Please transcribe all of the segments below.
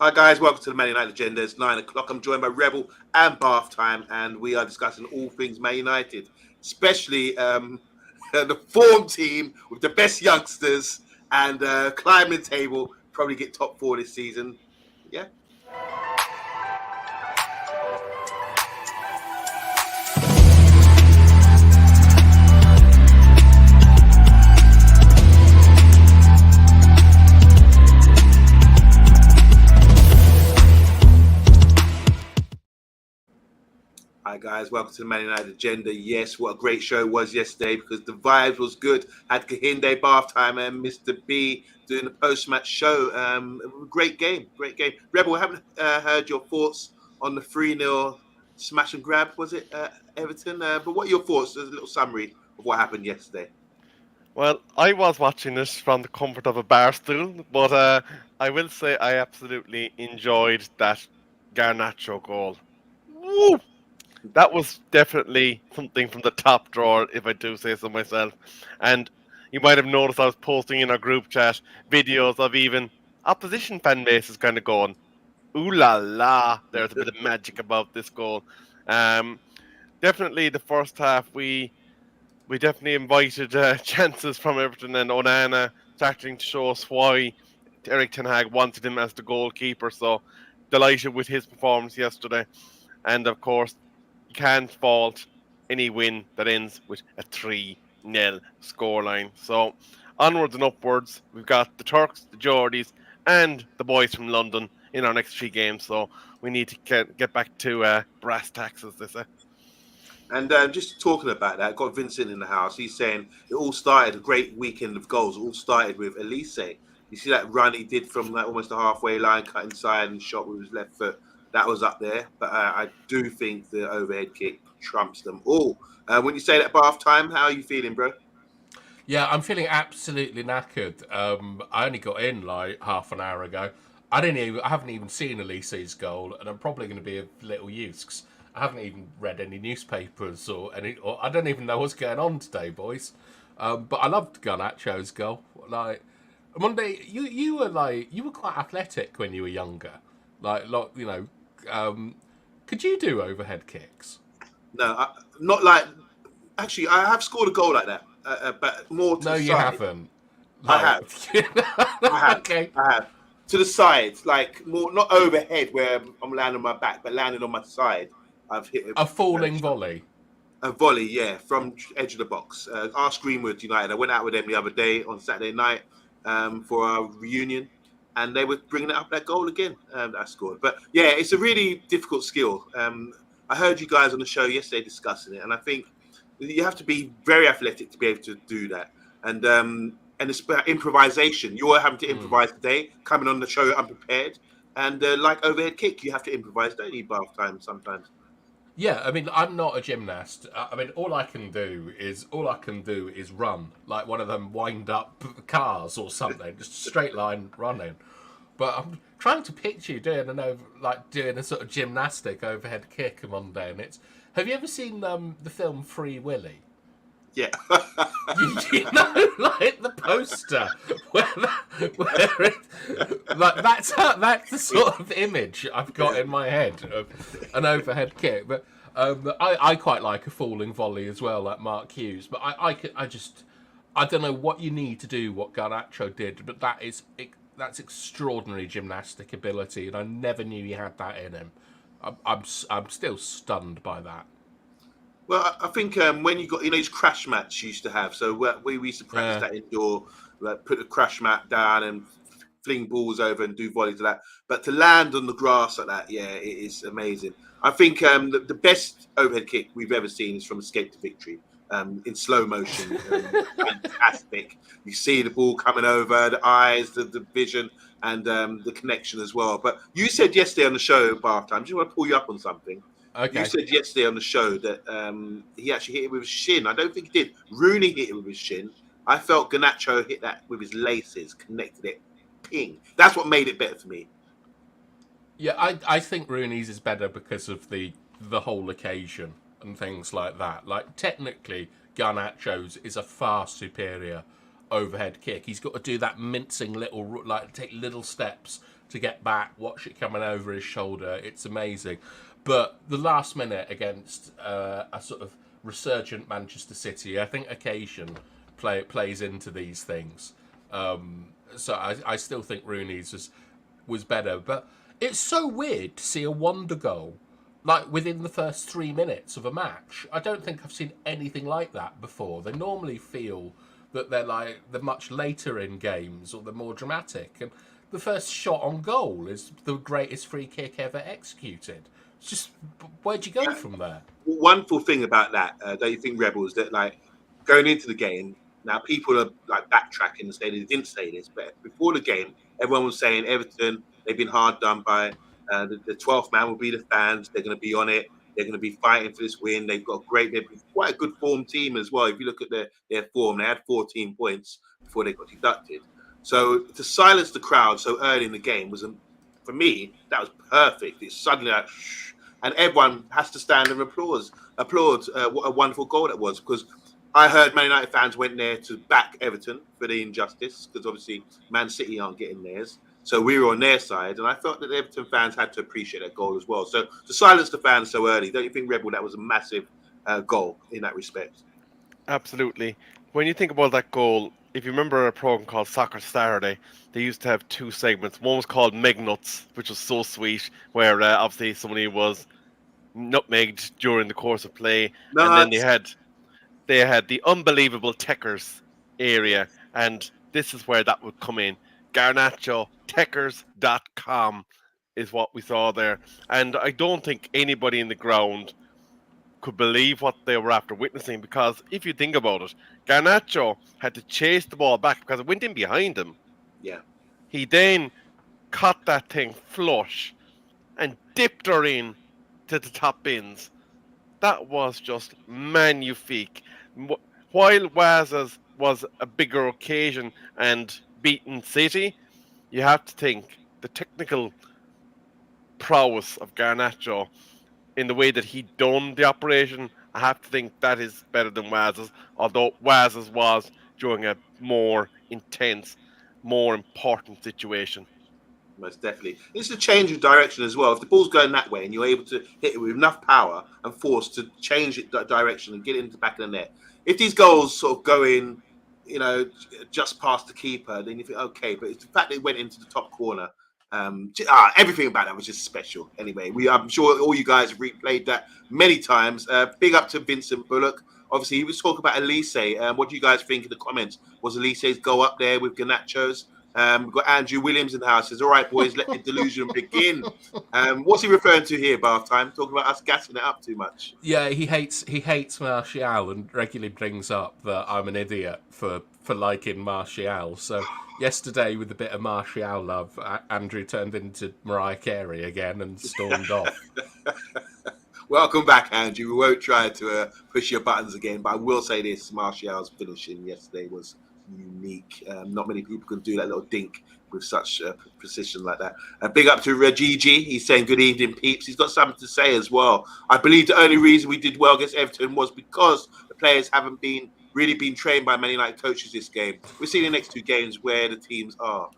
Hi guys, welcome to the Man United Agenda. It's 9 o'clock. I'm joined by Rebel and Bath Time, and we are discussing all things Man United, especially the form team with the best youngsters and climbing the table, probably get top 4 this season. Yeah. Hi guys, welcome to the Man United Agenda. Yes, what a great show it was yesterday because the vibes was good. Had Kahinde Bath Time and Mr. B doing the post-match show. Great game. Rebel, I haven't heard your thoughts on the 3-0 smash and grab, was it, Everton? But what are your thoughts? There's a little summary of what happened yesterday. Well, I was watching this from the comfort of a bar stool, but I will say I absolutely enjoyed that Garnacho goal. Woo! That was definitely something from the top drawer, if I do say so myself. And you might have noticed I was posting in our group chat videos of even opposition fan bases kind of going, ooh la la, there's a bit of magic about this goal. Um, Definitely the first half, we definitely invited chances from Everton, and Onana starting to show us why Eric Ten Hag wanted him as the goalkeeper. So delighted with his performance yesterday. And of course, you can't fault any win that ends with a 3-0 scoreline. So onwards and upwards, we've got the Turks, the Geordies, and the boys from London in our next 3 games. So we need to get back to brass tacks, as they say. And just talking about that, got Vincent in the house. He's saying it all started a great weekend of goals. It all started with Elise. You see that run he did from like almost the halfway line, cut inside and shot with his left foot. That was up there. But I do think the overhead kick trumps them all. When you say that Bath time, how are you feeling, bro? Yeah, I'm feeling absolutely knackered. I only got in like half an hour ago. I haven't even seen Elise's goal, and I'm probably going to be of little use 'cause I haven't even read any newspapers or I don't even know what's going on today, boys. But I loved Garnacho's goal. Like Monday, you were quite athletic when you were younger. Could you do overhead kicks? No, not like. Actually, I have scored a goal like that, but more to No, the you side. haven't. I have. I have. Okay. I have. To the side, like more not overhead where I'm landing on my back, but landing on my side. I've hit A falling volley. a volley, yeah, from edge of the box. Ask Greenwood United. I went out with them the other day on Saturday night for our reunion, and they were bringing it up that goal again that I scored. But yeah, it's a really difficult skill. I heard you guys on the show yesterday discussing it, and I think you have to be very athletic to be able to do that. And it's about improvisation. You're having to improvise today, coming on the show unprepared, and like overhead kick, you have to improvise, don't you? Bath time sometimes. Yeah, I mean, I'm not a gymnast. I mean, all I can do is run like one of them wind up cars or something, just straight line running. But I'm trying to picture you doing a sort of gymnastic overhead kick Monday, and it's. Have you ever seen the film Free Willy? Yeah. You know, like the poster where that's the sort of image I've got in my head of an overhead kick. But I quite like a falling volley as well, like Mark Hughes. But I don't know what you need to do what Garnacho did, but that's extraordinary gymnastic ability, and I never knew he had that in him. I'm still stunned by that. Well, I think when you got, his crash mats you used to have. So we used to practice that indoor, put the crash mat down and fling balls over and do volleys of that. But to land on the grass like that, yeah, it is amazing. I think the best overhead kick we've ever seen is from Escape to Victory in slow motion. Fantastic. You see the ball coming over, the eyes, the vision, and the connection as well. But you said yesterday on the show, Bath Time, I just want to pull you up on something. Okay. You said yesterday on the show that he actually hit it with his shin. I don't think he did. Rooney hit it with his shin. I felt Garnacho hit that with his laces, connected it. Ping. That's what made it better for me. Yeah, I think Rooney's is better because of the whole occasion and things like that. Like, technically, Garnacho's is a far superior overhead kick. He's got to do that mincing little, like take little steps to get back, watch it coming over his shoulder. It's amazing. But the last minute against a sort of resurgent Manchester City, I think occasion plays into these things. So I still think Rooney's was better. But it's so weird to see a wonder goal like within the first 3 minutes of a match. I don't think I've seen anything like that before. They normally feel that they're much later in games or they're more dramatic. And the first shot on goal is the greatest free kick ever executed. It's just, where'd you go from there? Wonderful thing about that, don't you think, Rebels, that like going into the game, now people are like backtracking and saying they didn't say this, but before the game, everyone was saying Everton, they've been hard done by. The 12th man will be the fans. They're going to be on it. They're going to be fighting for this win. They've quite a good form team as well. If you look at their form, they had 14 points before they got deducted. So to silence the crowd so early in the game for me, that was perfect. It's suddenly like, shh, and everyone has to stand and applaud what a wonderful goal that was. Because I heard Man United fans went there to back Everton for the injustice, because obviously Man City aren't getting theirs. So we were on their side, and I felt that the Everton fans had to appreciate that goal as well. So to silence the fans so early, don't you think, Rebel, that was a massive goal in that respect? Absolutely. When you think about that goal, if you remember a program called Soccer Saturday, they used to have two segments. One was called Meg Nuts, which was so sweet, where obviously somebody was nutmegged during the course of play, and then they had the unbelievable techers area, and this is where that would come in. Garnacho techers.com is what we saw there, and I don't think anybody in the ground could believe what they were after witnessing, because if you think about it, Garnacho had to chase the ball back because it went in behind him. Yeah. He then caught that thing flush and dipped her in to the top bins. That was just magnifique. While Waz's was a bigger occasion and beaten City, you have to think the technical prowess of Garnacho in the way that he done the operation. I have to think that is better than Waz's, although Waz's was during a more intense, more important situation. Most definitely. It's a change of direction as well. If the ball's going that way and you're able to hit it with enough power and force to change it direction and get it into the back of the net. If these goals sort of go in, just past the keeper, then you think, okay. But it's the fact that it went into the top corner. Everything about that was just special. Anyway, I'm sure all you guys have replayed that many times. Big up to Vincent Bullock. Obviously, he was talking about Elise. What do you guys think in the comments? Was Elise's go up there with Garnacho's? We've got Andrew Williams in the house. Says, "All right, boys, let the delusion begin." What's he referring to here, Bath Time? Talking about us gassing it up too much. Yeah, he hates Martial and regularly brings up that I'm an idiot for liking Martial. So yesterday, with a bit of Martial love, Andrew turned into Mariah Carey again and stormed off. Welcome back, Andrew. We won't try to push your buttons again, but I will say this: Martial's finishing yesterday was unique. Not many people can do that little dink with such precision like that. Big up to Gigi. He's saying good evening, peeps. He's got something to say as well. I believe the only reason we did well against Everton was because the players haven't really been trained by Man United coaches this game. We've seen the next two games where the teams are.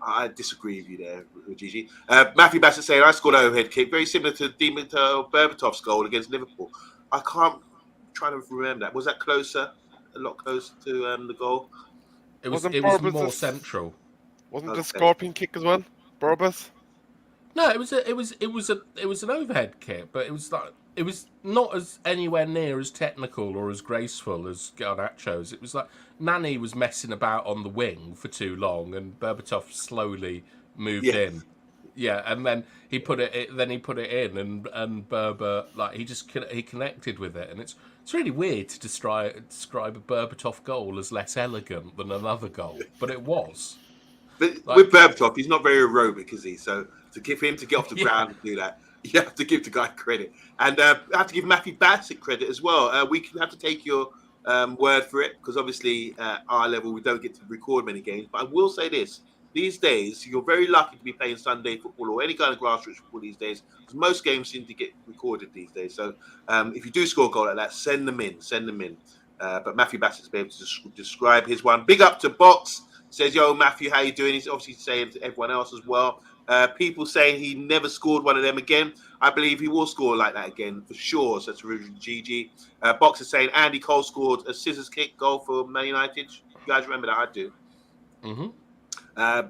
I disagree with you there, Gigi. Matthew Bassett saying, I scored an overhead kick, very similar to Dimitar Berbatov's goal against Liverpool. I can't try to remember that. Was that closer? A lot closer to the goal. It was more central. Wasn't the scorpion kick as well, Borbas? No, it was an overhead kick, but it was not as anywhere near as technical or as graceful as Garnacho's. It was like Nani was messing about on the wing for too long, and Berbatov slowly moved in. Yeah, and then he put it in, and Berber he connected with it, and it's really weird to describe a Berbatov goal as less elegant than another goal, but it was. But with Berbatov, he's not very aerobic, is he? So to give him to get off the ground and do that, you have to give the guy credit, and I have to give Matthew Bassett credit as well. We have to take your word for it, because obviously at our level we don't get to record many games. But I will say this. These days, you're very lucky to be playing Sunday football or any kind of grassroots football these days, because most games seem to get recorded these days. So if you do score a goal like that, send them in. But Matthew Bassett's been able to describe his one. Big up to Box. Says, yo, Matthew, how you doing? He's obviously saying to everyone else as well. People saying he never scored one of them again. I believe he will score like that again for sure. So that's Gigi. Box is saying Andy Cole scored a scissors kick goal for Man United. You guys remember that? I do.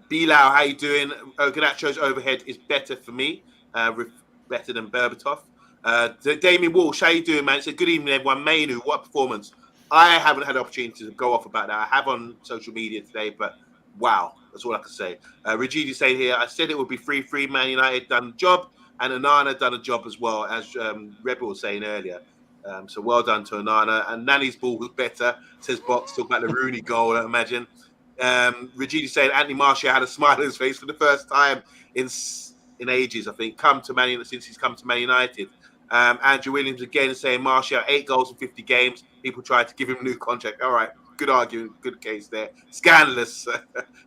Bilal, how you doing? Garnacho's overhead is better for me. Better than Berbatov. Damien Walsh, how you doing, man? It's a good evening, everyone. Mainu, what a performance. I haven't had the opportunity to go off about that. I have on social media today, but wow, that's all I can say. Regidi saying here, I said it would be 3-3. Man United done the job, and Onana done a job as well, as Rebel was saying earlier. So well done to Onana. And Nani's ball was better, says Box. Talk about the Rooney goal, I imagine. Regidi saying Anthony Martial had a smile on his face for the first time in ages, I think, since he's come to Man United. Andrew Williams again saying Martial 8 goals in 50 games. People tried to give him a new contract. All right, good argument, good case there. Scandalous.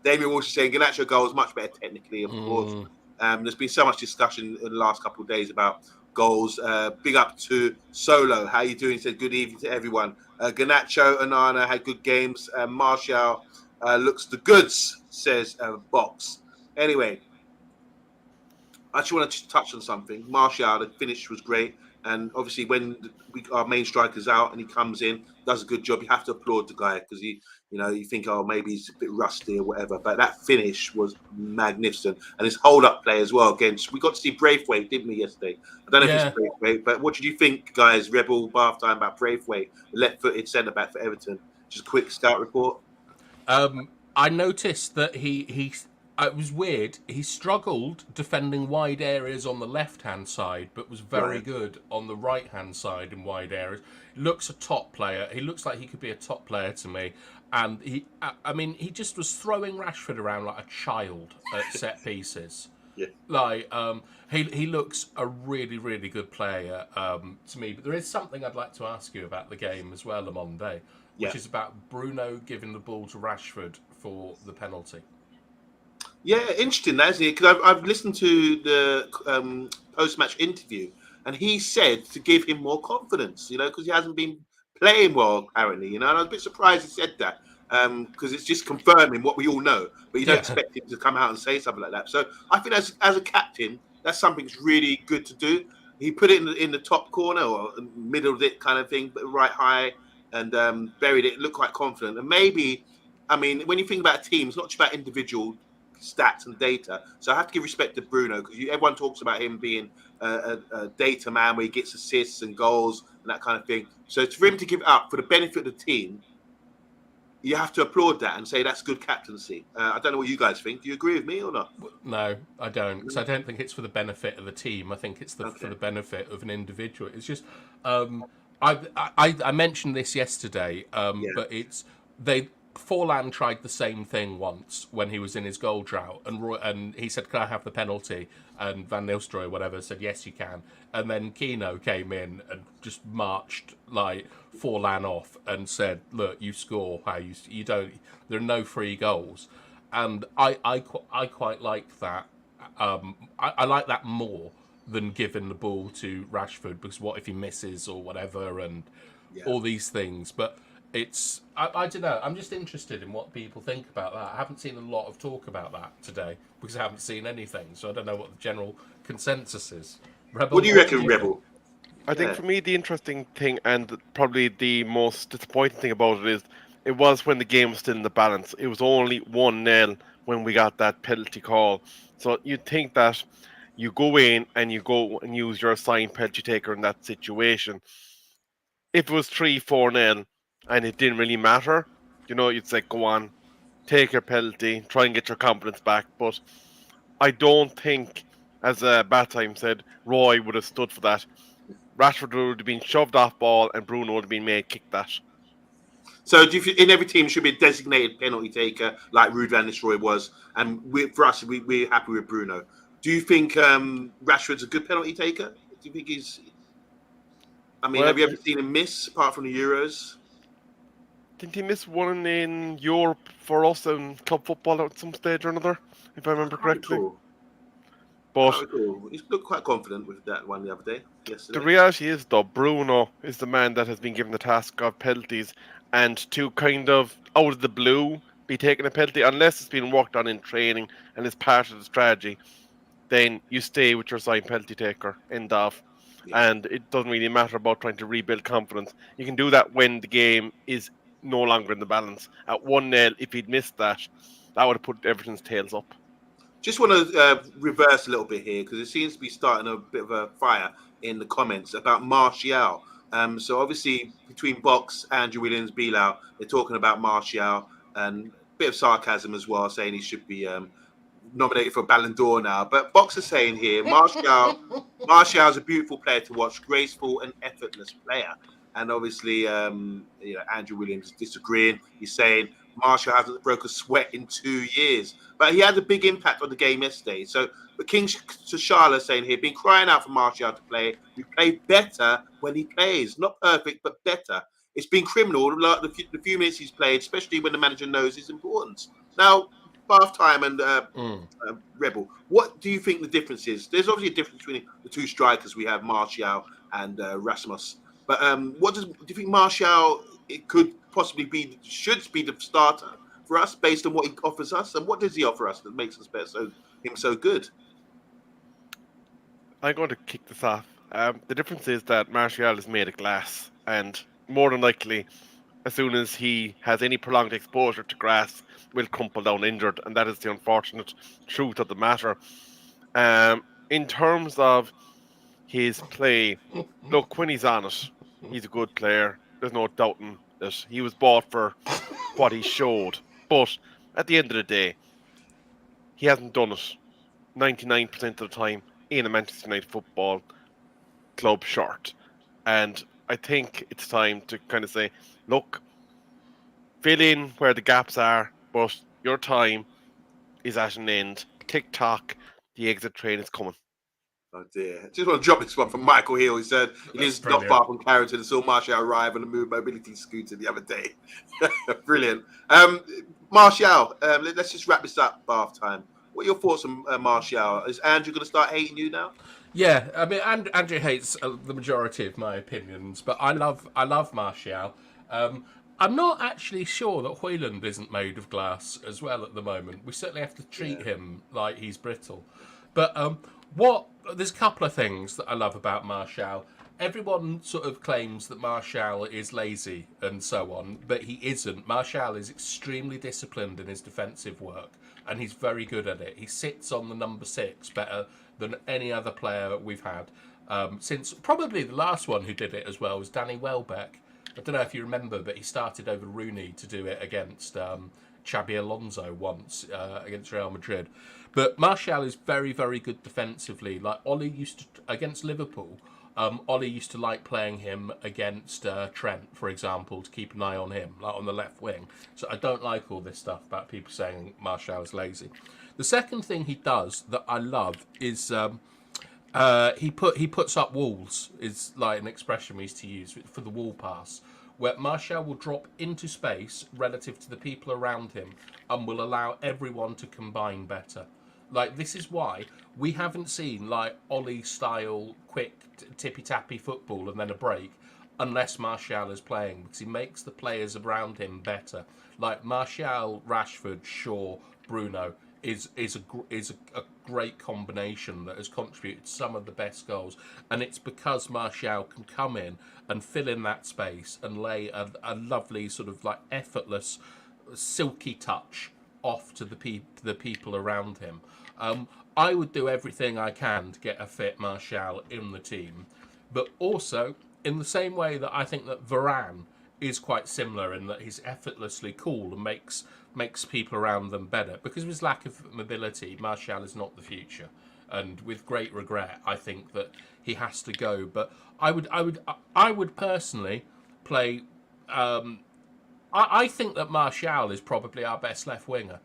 Damien Walsh is saying Garnacho goal is much better technically, of course. There's been so much discussion in the last couple of days about goals. Big up to Solo. How you doing? He said good evening to everyone. Garnacho, Onana had good games. Martial looks the goods, says Box. Anyway, I just want to touch on something. Martial, the finish was great. And obviously, when our main striker's out and he comes in, does a good job, you have to applaud the guy because you think, oh, maybe he's a bit rusty or whatever. But that finish was magnificent. And his hold-up play as well. Again, we got to see Braithwaite, didn't we, yesterday? I don't know if it's Braithwaite, but what did you think, guys, Rebel, Bath Time, about Braithwaite, the left-footed centre-back for Everton? Just a quick scout report. I noticed that he it was weird. He struggled defending wide areas on the left-hand side, but was very good on the right-hand side in wide areas. Looks a top player. He looks like he could be a top player to me. And he just was throwing Rashford around like a child at set pieces. Yeah. Like he looks a really, really good player to me. But there is something I'd like to ask you about the game as well, Omondi, which is about Bruno giving the ball to Rashford for the penalty. Yeah, interesting, that isn't it? Because I've listened to the post-match interview, and he said to give him more confidence, because he hasn't been playing well, apparently, and I was a bit surprised he said that, because it's just confirming what we all know, but you don't expect him to come out and say something like that. So I think as a captain, that's something that's really good to do. He put it in the top corner or middle of it kind of thing, but right high, and buried it, looked quite confident. And maybe, when you think about a team, it's not just about individual stats and data. So I have to give respect to Bruno because everyone talks about him being a data man where he gets assists and goals and that kind of thing. So for him to give up for the benefit of the team, you have to applaud that and say that's good captaincy. I don't know what you guys think. Do you agree with me or not? No, I don't. Because I don't think it's for the benefit of the team. I think it's for the benefit of an individual. It's just I mentioned this yesterday, but Forlan tried the same thing once when he was in his goal drought, and he said, "Can I have the penalty?" And Van Nistelrooy, whatever, said, "Yes, you can." And then Keno came in and just marched like Forlan off and said, "Look, you score how you don't. There are no free goals." And I quite like that. I like that more than giving the ball to Rashford, because what if he misses or whatever, and all these things, but. I don't know. I'm just interested in what people think about that. I haven't seen a lot of talk about that today because I haven't seen anything. So I don't know what the general consensus is. Rebel, what do you reckon, Rebel? I think for me, the interesting thing and probably the most disappointing thing about it is it was when the game was still in the balance. It was only 1-0 when we got that penalty call. So you'd think that you go in and you go and use your assigned penalty taker in that situation. If it was 3-4-0 and it didn't really matter, you'd say, go on, take your penalty, try and get your confidence back. But I don't think, as Bathime said, Roy would have stood for that. Rashford would have been shoved off ball and Bruno would have been made kick that. So do you think in every team should be a designated penalty taker like Ruud van Nistelrooy was? And for us, we're happy with Bruno. Do you think Rashford's a good penalty taker? Do you think he's... have you ever seen him miss apart from the Euros? Didn't he miss one in Europe for us in club football at some stage or another, if I remember correctly? But Oh, cool. He looked quite confident with that one the other day, the yesterday. reality is, though, Bruno is the man that has been given the task of penalties, and to kind of out of the blue be taking a penalty, unless it's been worked on in training and is part of the strategy, then you stay with your assigned penalty taker. End of. Yeah. And it doesn't really matter about trying to rebuild confidence. You can do that when the game is no longer in the balance. At 1-0, if he'd missed that, that would have put Everton's tails up. Just want to reverse a little bit here because it seems to be starting a bit of a fire in the comments about Martial. So obviously between Box, Andrew Williams, Bilal, they're talking about Martial and a bit of sarcasm as well, saying he should be nominated for Ballon d'Or now. But Box is saying here, Martial is a beautiful player to watch, graceful and effortless player. And obviously, Andrew Williams is disagreeing. He's saying Martial hasn't broke a sweat in 2 years, but he had a big impact on the game yesterday. So, but King T'Challa saying here, been crying out for Martial to play. We play better when he plays, not perfect, but better. It's been criminal the few minutes he's played, especially when the manager knows his importance. Now, Bath Time and Rebel, what do you think the difference is? There's obviously a difference between the two strikers we have, Martial and Rasmus. But do you think Martial it could possibly should be the starter for us based on what he offers us, and what does he offer us that makes us better, him so good? I'm going to kick this off. The difference is that Martial is made of glass, and more than likely, as soon as he has any prolonged exposure to grass, will crumple down injured, and that is the unfortunate truth of the matter. In terms of his play, look, when he's on it, he's a good player. There's no doubting that he was bought for what he showed. But at the end of the day, he hasn't done it 99% of the time in a Manchester United football club shirt. And I think it's time to kind of say, look, fill in where the gaps are, but your time is at an end. Tick tock, the exit train is coming. Oh dear. Just want to drop this one from Michael Hill. He said he lives not far from Carrington and saw Martial arrive on a move mobility scooter the other day. Brilliant. Martial, let's just wrap this up, Bath Time. What are your thoughts on Martial? Is Andrew going to start hating you now? Yeah, I mean, Andrew hates the majority of my opinions, but I love Martial. I'm not actually sure that Højlund isn't made of glass as well at the moment. We certainly have to treat him like he's brittle. But there's a couple of things that I love about Martial. Everyone sort of claims that Martial is lazy and so on, but he isn't. Martial is extremely disciplined in his defensive work, and he's very good at it. He sits on the number 6 better than any other player we've had. Since probably the last one who did it as well was Danny Welbeck. I don't know if you remember, but he started over Rooney to do it against Xabi Alonso once against Real Madrid. But Martial is very, very good defensively. Like Ollie used to, against Liverpool, Ollie used to like playing him against Trent, for example, to keep an eye on him, like on the left wing. So I don't like all this stuff about people saying Martial is lazy. The second thing he does that I love is he puts up walls, is like an expression we used to use for the wall pass, where Martial will drop into space relative to the people around him and will allow everyone to combine better. Like, this is why we haven't seen like Ollie style quick tippy tappy football and then a break unless Martial is playing, because he makes the players around him better. Like Martial, Rashford, Shaw, Bruno is a great combination that has contributed to some of the best goals, and it's because Martial can come in and fill in that space and lay a lovely sort of like effortless, silky touch off to the people around him. I would do everything I can to get a fit Martial in the team, but also in the same way that I think that Varane is quite similar in that he's effortlessly cool and makes people around them better. Because of his lack of mobility, Martial is not the future, and with great regret, I think that he has to go. But I would personally play. I think that Martial is probably our best left winger,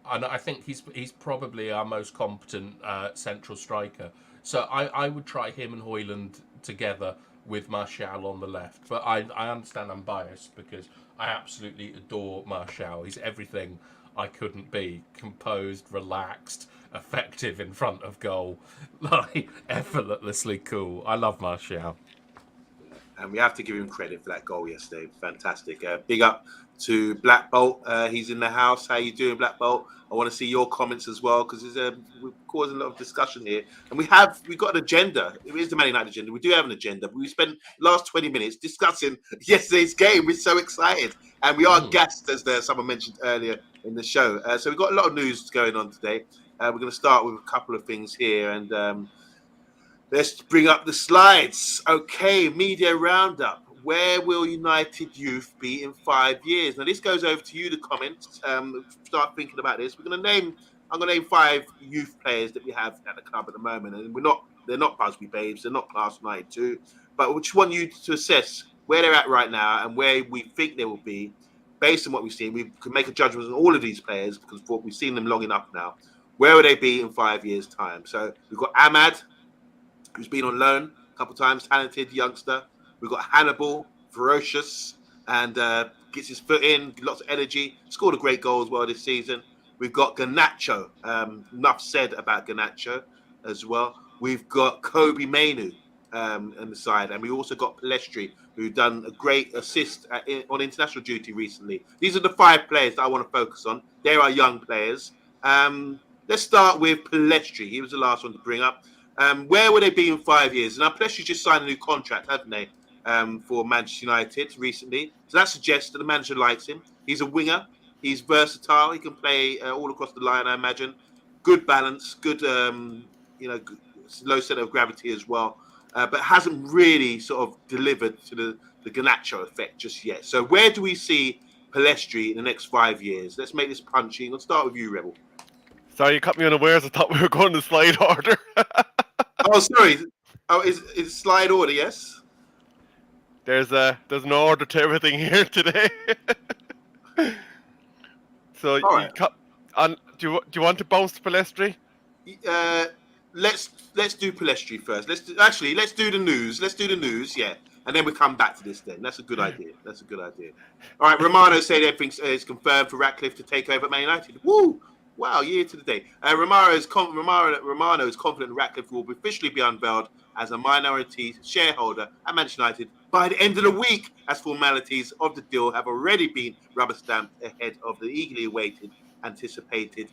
and I think he's probably our most competent central striker. So I would try him and Højlund together with Martial on the left. But I understand I'm biased because I absolutely adore Martial. He's everything I couldn't be. Composed, relaxed, effective in front of goal, like effortlessly cool. I love Martial. And we have to give him credit for that goal yesterday. Fantastic. Big up to Black Bolt. He's in the house. How you doing, Black Bolt? I want to see your comments as well, because we're causing a lot of discussion here. And we've got an agenda. It is the Man United agenda. We do have an agenda, but we spent the last 20 minutes discussing yesterday's game. We're so excited. And we are gassed, as someone mentioned earlier in the show. So we've got a lot of news going on today. We're going to start with a couple of things here. And let's bring up the slides. Okay, media roundup. Where will United Youth be in 5 years? Now, this goes over to you, the comments. Start thinking about this. I'm going to name 5 youth players that we have at the club at the moment. And they're not Busby Babes. They're not Class 92. But we just want you to assess where they're at right now and where we think they will be. Based on what we've seen, we can make a judgment on all of these players because we've seen them long enough now. Where will they be in 5 years' time? So we've got Ahmad, who's been on loan a couple of times, talented youngster. We've got Hannibal, ferocious, and gets his foot in, lots of energy, scored a great goal as well this season. We've got Garnacho, enough said about Garnacho as well. We've got Kobe Mainu on the side, and we also got Palestri, who done a great assist on international duty recently. These are the 5 players that I want to focus on. They are young players. Let's start with Palestri. He was the last one to bring up. Where will they be in 5 years? Now, Palestri just signed a new contract, haven't they, for Manchester United recently? So that suggests that the manager likes him. He's a winger. He's versatile. He can play all across the line, I imagine. Good balance, good, good, low center of gravity as well, but hasn't really sort of delivered to the Garnacho effect just yet. So where do we see Palestri in the next 5 years? Let's make this punchy. Let's start with you, Rebel. Sorry, you cut me unawares. I thought we were going to slide order. Oh, sorry. Oh, is slide order? Yes. There's no order to everything here today. So you right. cut. Do you want to bounce to Palestri? Let's do Palestri first. Let's do the news. Let's do the news, yeah, and then we come back to this. Then that's a good idea. All right, Romano said everything is confirmed for Ratcliffe to take over Man United. Woo! Wow, year to the day. Romano is confident Ratcliffe will officially be unveiled as a minority shareholder at Manchester United by the end of the week, as formalities of the deal have already been rubber stamped ahead of the eagerly awaited, anticipated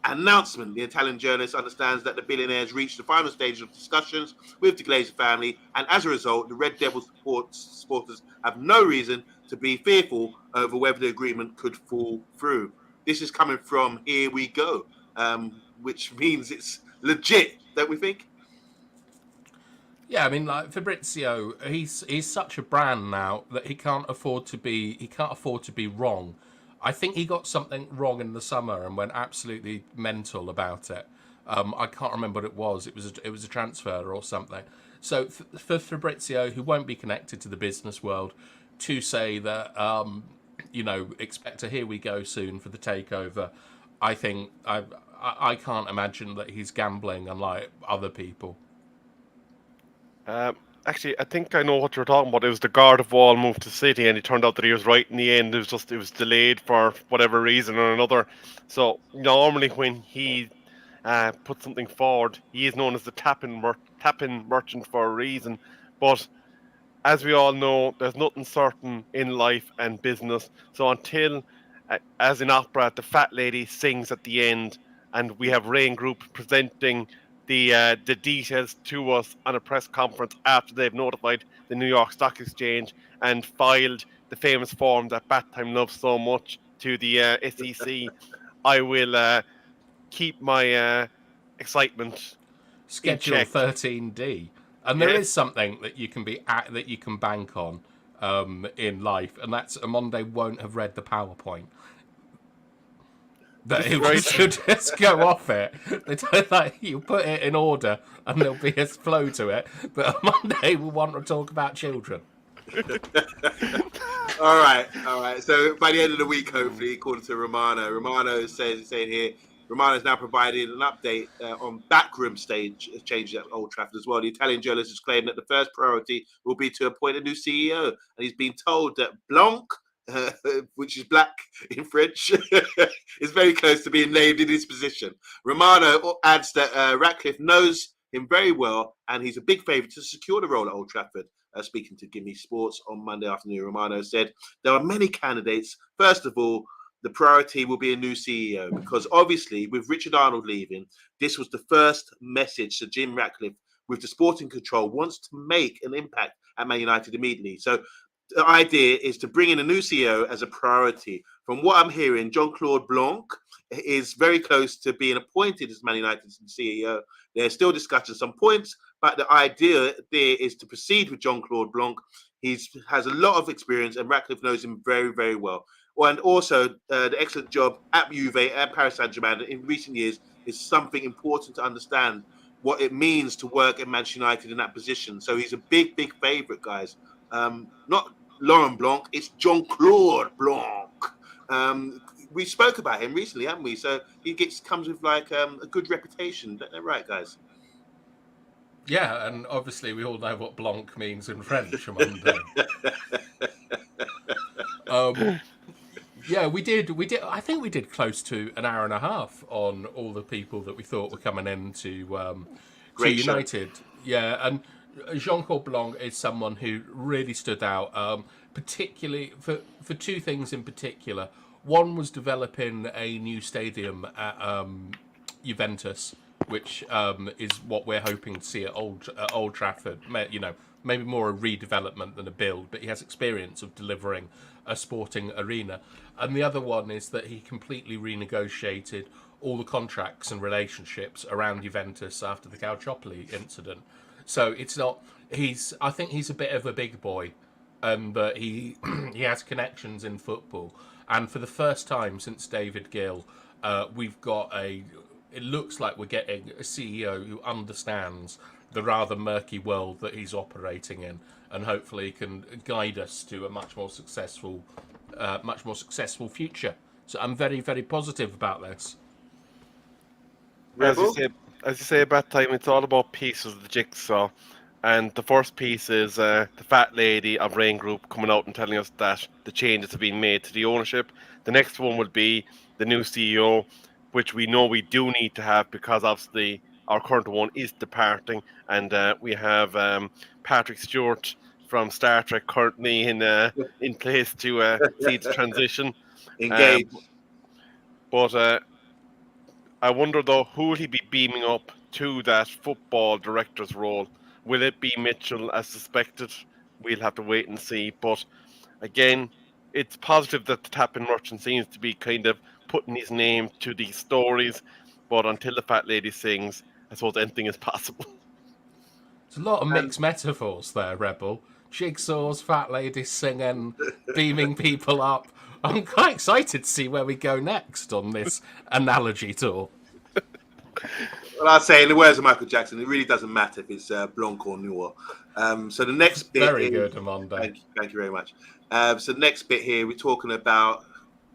announcement. The Italian journalist understands that the billionaire has reached the final stage of discussions with the Glazer family, and as a result, the Red Devil supporters have no reason to be fearful over whether the agreement could fall through. This is coming from Here We Go, which means it's legit, don't we think? Yeah, I mean, like Fabrizio, he's such a brand now that he can't afford to be wrong. I think he got something wrong in the summer and went absolutely mental about it. I can't remember what it was. It was a transfer or something. So for Fabrizio, who won't be connected to the business world, to say that expect a Here We Go soon for the takeover, I think I can't imagine that he's gambling unlike other people. Actually, I think I know what you're talking about. It was the guard of Wall moved to City, and it turned out that he was right in the end. It was delayed for whatever reason or another. So normally when he puts something forward, he is known as the tap-in merchant for a reason. But as we all know, there's nothing certain in life and business. So until, as in opera, the fat lady sings at the end, and we have Rain Group presenting the details to us on a press conference after they've notified the New York Stock Exchange and filed the famous form that BATHTIME loves so much to the SEC, I will keep my excitement Schedule in check. 13D, and there is something that you can bank on in life, and that's Omondi won't have read the PowerPoint. That it should just go off it. They don't like you put it in order and there'll be a flow to it. But Monday we'll want to talk about children. All right. So by the end of the week, hopefully, according to Romano saying here, Romano has now provided an update on backroom stage changes at Old Trafford as well. The Italian journalist has claimed that the first priority will be to appoint a new CEO, and he's been told that Blanc, which is black in French, is very close to being named in his position. Romano adds that Ratcliffe knows him very well, and he's a big favourite to secure the role at Old Trafford. Speaking to Gimme Sports on Monday afternoon, Romano said there are many candidates. First of all, the priority will be a new CEO, because obviously with Richard Arnold leaving, this was the first message to Jim Ratcliffe with the sporting control wants to make an impact at Man United immediately. So the idea is to bring in a new CEO as a priority. From what I'm hearing, Jean-Claude Blanc is very close to being appointed as Man United's CEO. There's still discussion some points, but the idea there is to proceed with Jean-Claude Blanc. He has a lot of experience, and Ratcliffe knows him very, very well. And also, the excellent job at Juve and Paris Saint-Germain in recent years is something important to understand what it means to work at Manchester United in that position. So he's a big, big favourite, guys. Not Laurent Blanc, it's Jean-Claude Blanc. We spoke about him recently, haven't we? So he comes with like a good reputation. Isn't that right, guys? Yeah, and obviously we all know what Blanc means in French. Yeah, we did. I think we did close to an hour and a half on all the people that we thought were coming into to United. Show. Yeah, and Jean-Claude Blanc is someone who really stood out, particularly for two things in particular. One was developing a new stadium at Juventus, which is what we're hoping to see at Old Trafford. Maybe more a redevelopment than a build, but he has experience of delivering a sporting arena. And the other one is that he completely renegotiated all the contracts and relationships around Juventus after the Calciopoli incident. So it's not I think he's a bit of a big boy, but he he has connections in football. And for the first time since David Gill, we've got it looks like we're getting a CEO who understands the rather murky world that he's operating in, and hopefully can guide us to a much more successful future. So I'm very, very positive about this. As you say, about time, it's all about pieces of the jigsaw. And the first piece is the fat lady of Rain Group coming out and telling us that the changes have been made to the ownership. The next one would be the new CEO, which we know we do need to have because obviously our current one is departing, and we have Patrick Stewart from Star Trek currently in place to see the transition. Engaged. But I wonder though, who will he be beaming up to that football director's role? Will it be Mitchell as suspected? We'll have to wait and see. But again, it's positive that the Tapping Merchant seems to be kind of putting his name to these stories. But until the fat lady sings, I suppose anything is possible. There's a lot of mixed metaphors there, Rebel. Jigsaws, fat ladies singing, beaming people up. I'm quite excited to see where we go next on this analogy tour. Well, I'd say, in the words of Michael Jackson, it really doesn't matter if it's Blanc or Noir. So the next bit very good, Amondo. Thank you very much. So the next bit here, we're talking about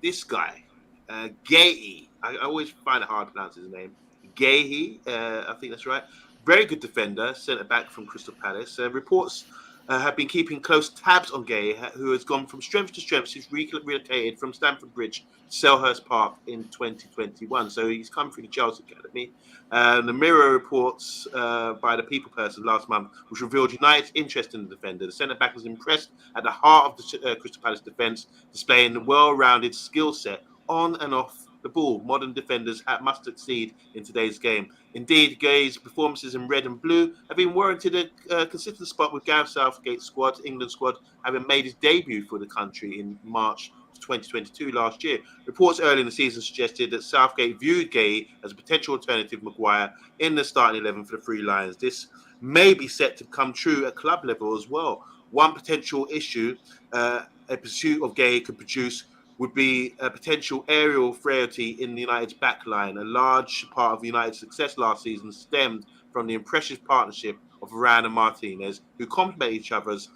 this guy, Guéhi. I always find it hard to pronounce his name. Guéhi, I think that's right. Very good defender, centre back from Crystal Palace. Reports have been keeping close tabs on Guéhi, who has gone from strength to strength since relocated from Stamford Bridge to Selhurst Park in 2021. So he's come through the Chelsea Academy. The Mirror reports by the People Person last month, which revealed United's interest in the defender. The centre-back was impressed at the heart of the Crystal Palace defence, displaying a well-rounded skill set on and off the ball. Modern defenders must succeed in today's game. Indeed, Gay's performances in red and blue have been warranted a consistent spot with Gareth Southgate's England squad, having made his debut for the country in March 2022 last year. Reports early in the season suggested that Southgate viewed Gay as a potential alternative to Maguire in the starting 11 for the Three Lions. This may be set to come true at club level as well. One potential issue a pursuit of Gay could produce would be a potential aerial frailty in the United's backline. A large part of United's success last season stemmed from the impressive partnership of Varane and Martinez, who complement each other's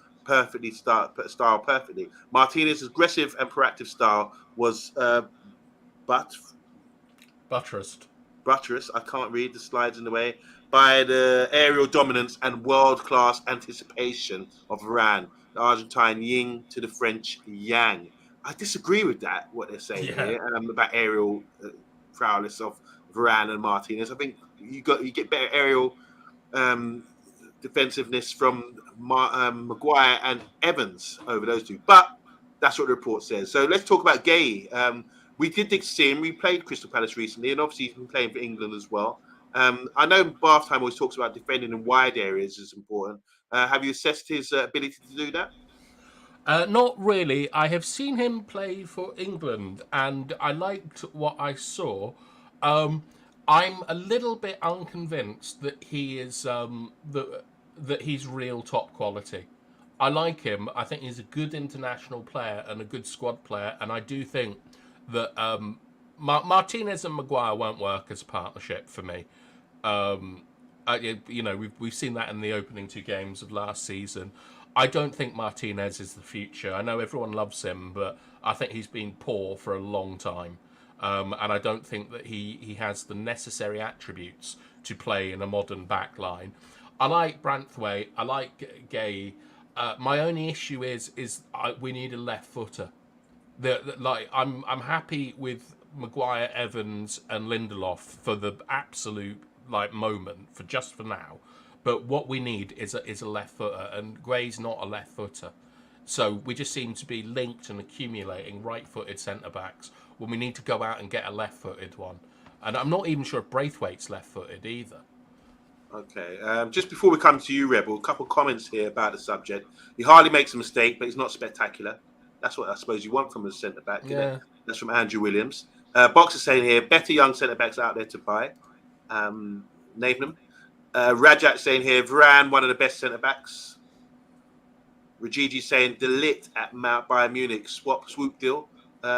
style perfectly. Martinez's aggressive and proactive style was buttressed. I can't read, the slides in the way. By the aerial dominance and world-class anticipation of Varane, the Argentine yin to the French yang. I disagree with that. What they're saying Yeah. here about aerial prowess of Varane and Martinez. I think you get better aerial defensive-ness from Maguire and Evans over those two. But that's what the report says. So let's talk about Gay. We did see him. We played Crystal Palace recently, and obviously he's been playing for England as well. I know Bath Time always talks about defending in wide areas is important. Have you assessed his ability to do that? Not really. I have seen him play for England, and I liked what I saw. I'm a little bit unconvinced that he is that he's real top quality. I like him. I think he's a good international player and a good squad player, and I do think that Martinez and Maguire won't work as a partnership for me. We've seen that in the opening 2 games of last season. I don't think Martinez is the future. I know everyone loves him, but I think he's been poor for a long time. And I don't think that he has the necessary attributes to play in a modern back line. I like Branthwaite. I like Gay. My only issue is we need a left footer. I'm happy with Maguire, Evans, and Lindelof for the absolute moment for now. But what we need is a left footer, and Gray's not a left footer. So we just seem to be linked and accumulating right-footed centre-backs when we need to go out and get a left-footed one. And I'm not even sure if Braithwaite's left-footed either. Okay. Just before we come to you, Rebel, a couple of comments here about the subject. He hardly makes a mistake, but he's not spectacular. That's what I suppose you want from a centre-back. Yeah. That's from Andrew Williams. Boxer saying here, better young centre-backs out there to buy. Name them. Rajat saying here, Varane, one of the best centre-backs. Rajiji saying, De Ligt at Bayern Munich, swoop deal,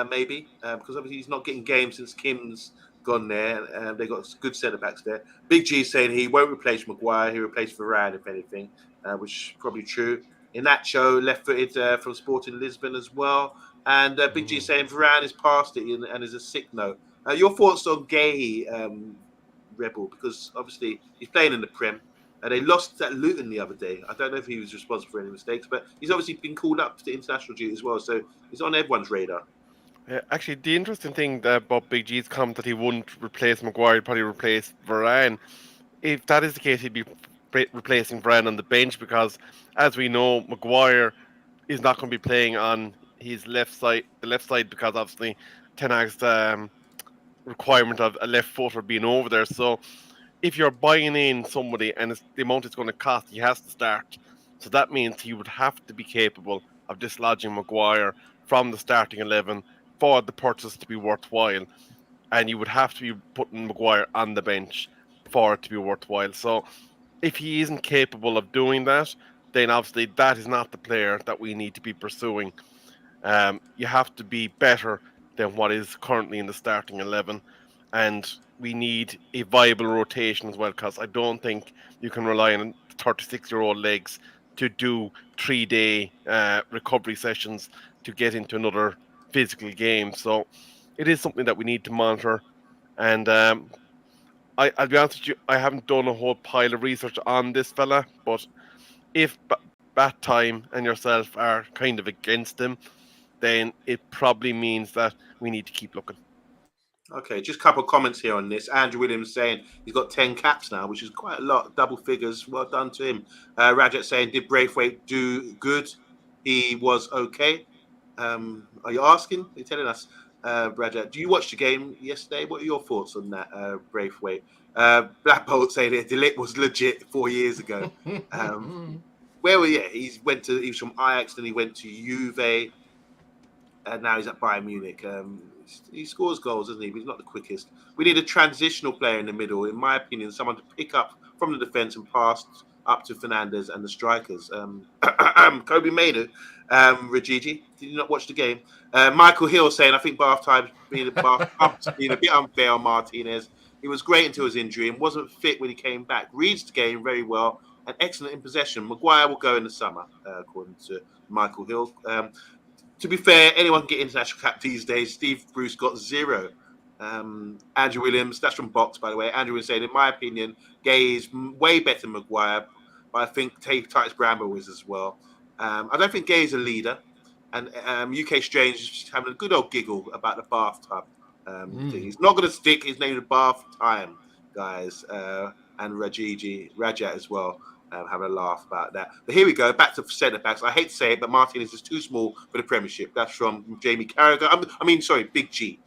maybe. Because obviously he's not getting games since Kim's gone there. They've got good centre-backs there. Big G saying he won't replace Maguire, he'll replace Varane, if anything, which is probably true. Inacho, left-footed from Sporting Lisbon as well. And Big G saying Varane is past it and is a sick note. Your thoughts on Gay, Rebel, because obviously he's playing in the Prem. They lost at Luton the other day. I don't know if he was responsible for any mistakes, but he's obviously been called up to international duty as well, so he's on everyone's radar. Actually, the interesting thing about Big G's comment that he wouldn't replace Maguire, he'd probably replace Varane. If that is the case, he'd be replacing Varane on the bench because, as we know, Maguire is not going to be playing on his the left side, because obviously Ten Hag's requirement of a left footer being over there. So if you're buying in somebody and the amount it's going to cost, he has to start. So that means he would have to be capable of dislodging Maguire from the starting 11 for the purchase to be worthwhile. And you would have to be putting Maguire on the bench for it to be worthwhile. So if he isn't capable of doing that, then obviously that is not the player that we need to be pursuing. You have to be better than what is currently in the starting 11. And we need a viable rotation as well, because I don't think you can rely on 36-year-old legs to do 3-day recovery sessions to get into another physical game. So it is something that we need to monitor. And I'll be honest with you, I haven't done a whole pile of research on this fella, but if BATTIME and yourself are kind of against him, then it probably means that we need to keep looking. Okay, just a couple of comments here on this. Andrew Williams saying he's got 10 caps now, which is quite a lot, double figures. Well done to him. Rajat saying, did Braithwaite do good? He was okay. Are you asking? Are you telling us, Rajat? Do you watch the game yesterday? What are your thoughts on that, Braithwaite? Black Bolt saying that De Ligt was legit 4 years ago. Where were you? He was from Ajax, then he went to Juve. And now he's at Bayern Munich. He scores goals, doesn't he? But he's not the quickest. We need a transitional player in the middle, in my opinion, someone to pick up from the defence and pass up to Fernandes and the strikers. Kobe Mainu, Rajiji, did you not watch the game? Michael Hill saying, I think bath time's being a bit unfair on Martinez. He was great until his injury and wasn't fit when he came back. Reads the game very well and excellent in possession. Maguire will go in the summer, according to Michael Hill. To be fair, anyone can get international cap these days. Steve Bruce got 0. Andrew Williams, that's from Box, by the way. Andrew Williams saying, in my opinion, Gay is way better than Maguire, but I think Titus Bramble is as well. I don't think Gay is a leader. And UK Strange is having a good old giggle about the bathtub thing. He's not going to stick his name to Bath Time, guys. And Rajat as well, having a laugh about that. But here we go, back to centre backs. I hate to say it, but Martinez is too small for the Premiership. That's from Jamie Carragher. Sorry, Big G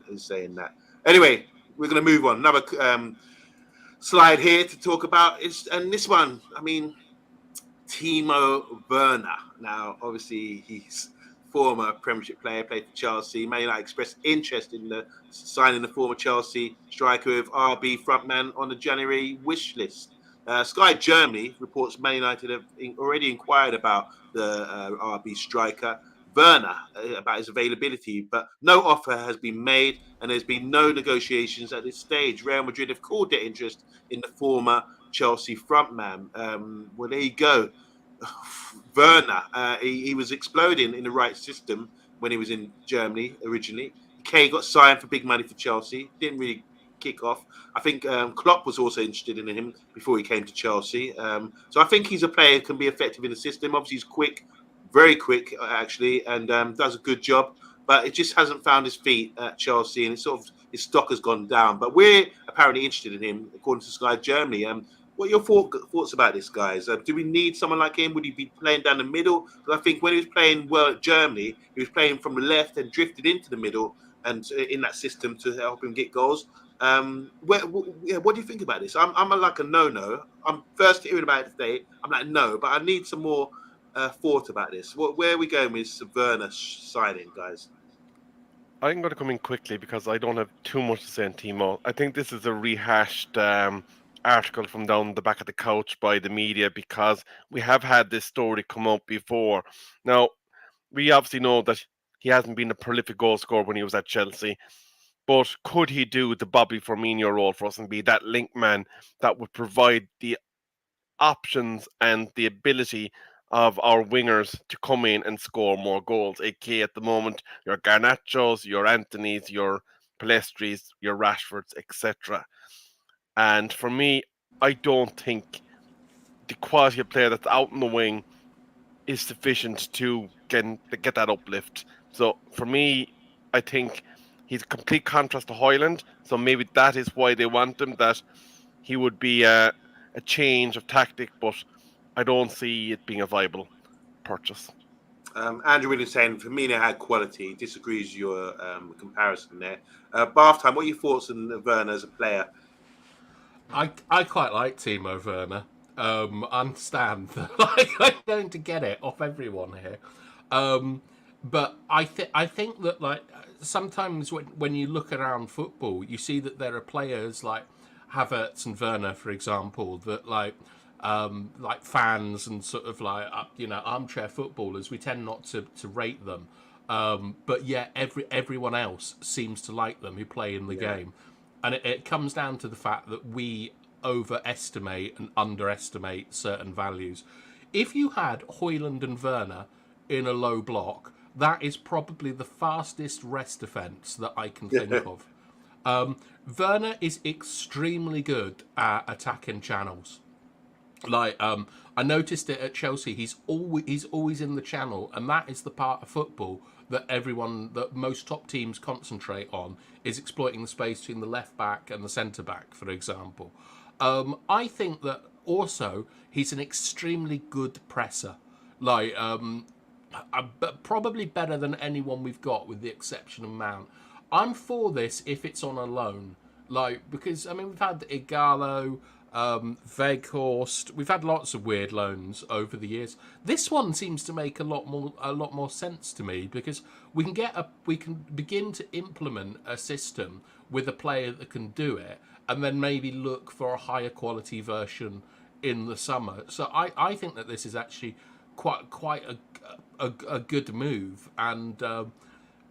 is saying that. Anyway, we're going to move on. Another slide here to talk about and this one, Timo Werner. Now, obviously, he's former Premiership player, played for Chelsea. Man United expressed interest in signing the former Chelsea striker with RB frontman on the January wish list. Sky Germany reports Man United have already inquired about the RB striker, Werner, about his availability, but no offer has been made and there's been no negotiations at this stage. Real Madrid have called their interest in the former Chelsea frontman. Well, there you go. Werner, he was exploding in the right system when he was in Germany originally. He got signed for big money for Chelsea. Didn't really kick off. I think Klopp was also interested in him before he came to Chelsea. So I think he's a player who can be effective in the system. Obviously, he's quick, very quick, actually, and does a good job. But it just hasn't found his feet at Chelsea, and his stock has gone down. But we're apparently interested in him, according to Sky Germany. What are your thoughts about this, guys? Do we need someone like him? Would he be playing down the middle? Because I think when he was playing well at Germany, he was playing from the left and drifted into the middle and in that system to help him get goals. What do you think about this? I'm like a no. I'm first hearing about it today. I'm like, no, but I need some more thought about this. Where are we going with Werner signing, guys? I'm going to come in quickly because I don't have too much to say on Timo. I think this is a rehashed article from down the back of the couch by the media because we have had this story come up before. Now, we obviously know that he hasn't been a prolific goal scorer when he was at Chelsea, but could he do the Bobby Firmino role for us and be that link man that would provide the options and the ability of our wingers to come in and score more goals, aka at the moment your Garnachos, your Anthonys, your Palestris, your Rashfords, etc. And for me, I don't think the quality of player that's out in the wing is sufficient to get that uplift. So for me, I think he's a complete contrast to Højlund. So maybe that is why they want him, that he would be a change of tactic, but I don't see it being a viable purchase. Andrew Williams saying Firmino had quality. Disagrees your comparison there. Bath Time, what are your thoughts on Werner as a player? I quite like Timo Werner. I understand that I'm going to get it off everyone here. But I think that sometimes when you look around football, you see that there are players like Havertz and Werner, for example, that like fans and sort of armchair footballers, we tend not to rate them. But yet everyone else seems to like them who play in the game. And it comes down to the fact that we overestimate and underestimate certain values. If you had Højlund and Werner in a low block, that is probably the fastest rest defence that I can think of. Werner is extremely good at attacking channels. I noticed it at Chelsea. He's always in the channel, and that is the part of football that most top teams concentrate on, is exploiting the space between the left back and the centre back, for example. I think that also he's an extremely good presser, probably better than anyone we've got, with the exception of Mount. I'm for this if it's on a loan, because we've had Igalo, Weghorst. We've had lots of weird loans over the years. This one seems to make a lot more sense to me, because we can begin to implement a system with a player that can do it, and then maybe look for a higher quality version in the summer. So I think that this is actually quite a good move. And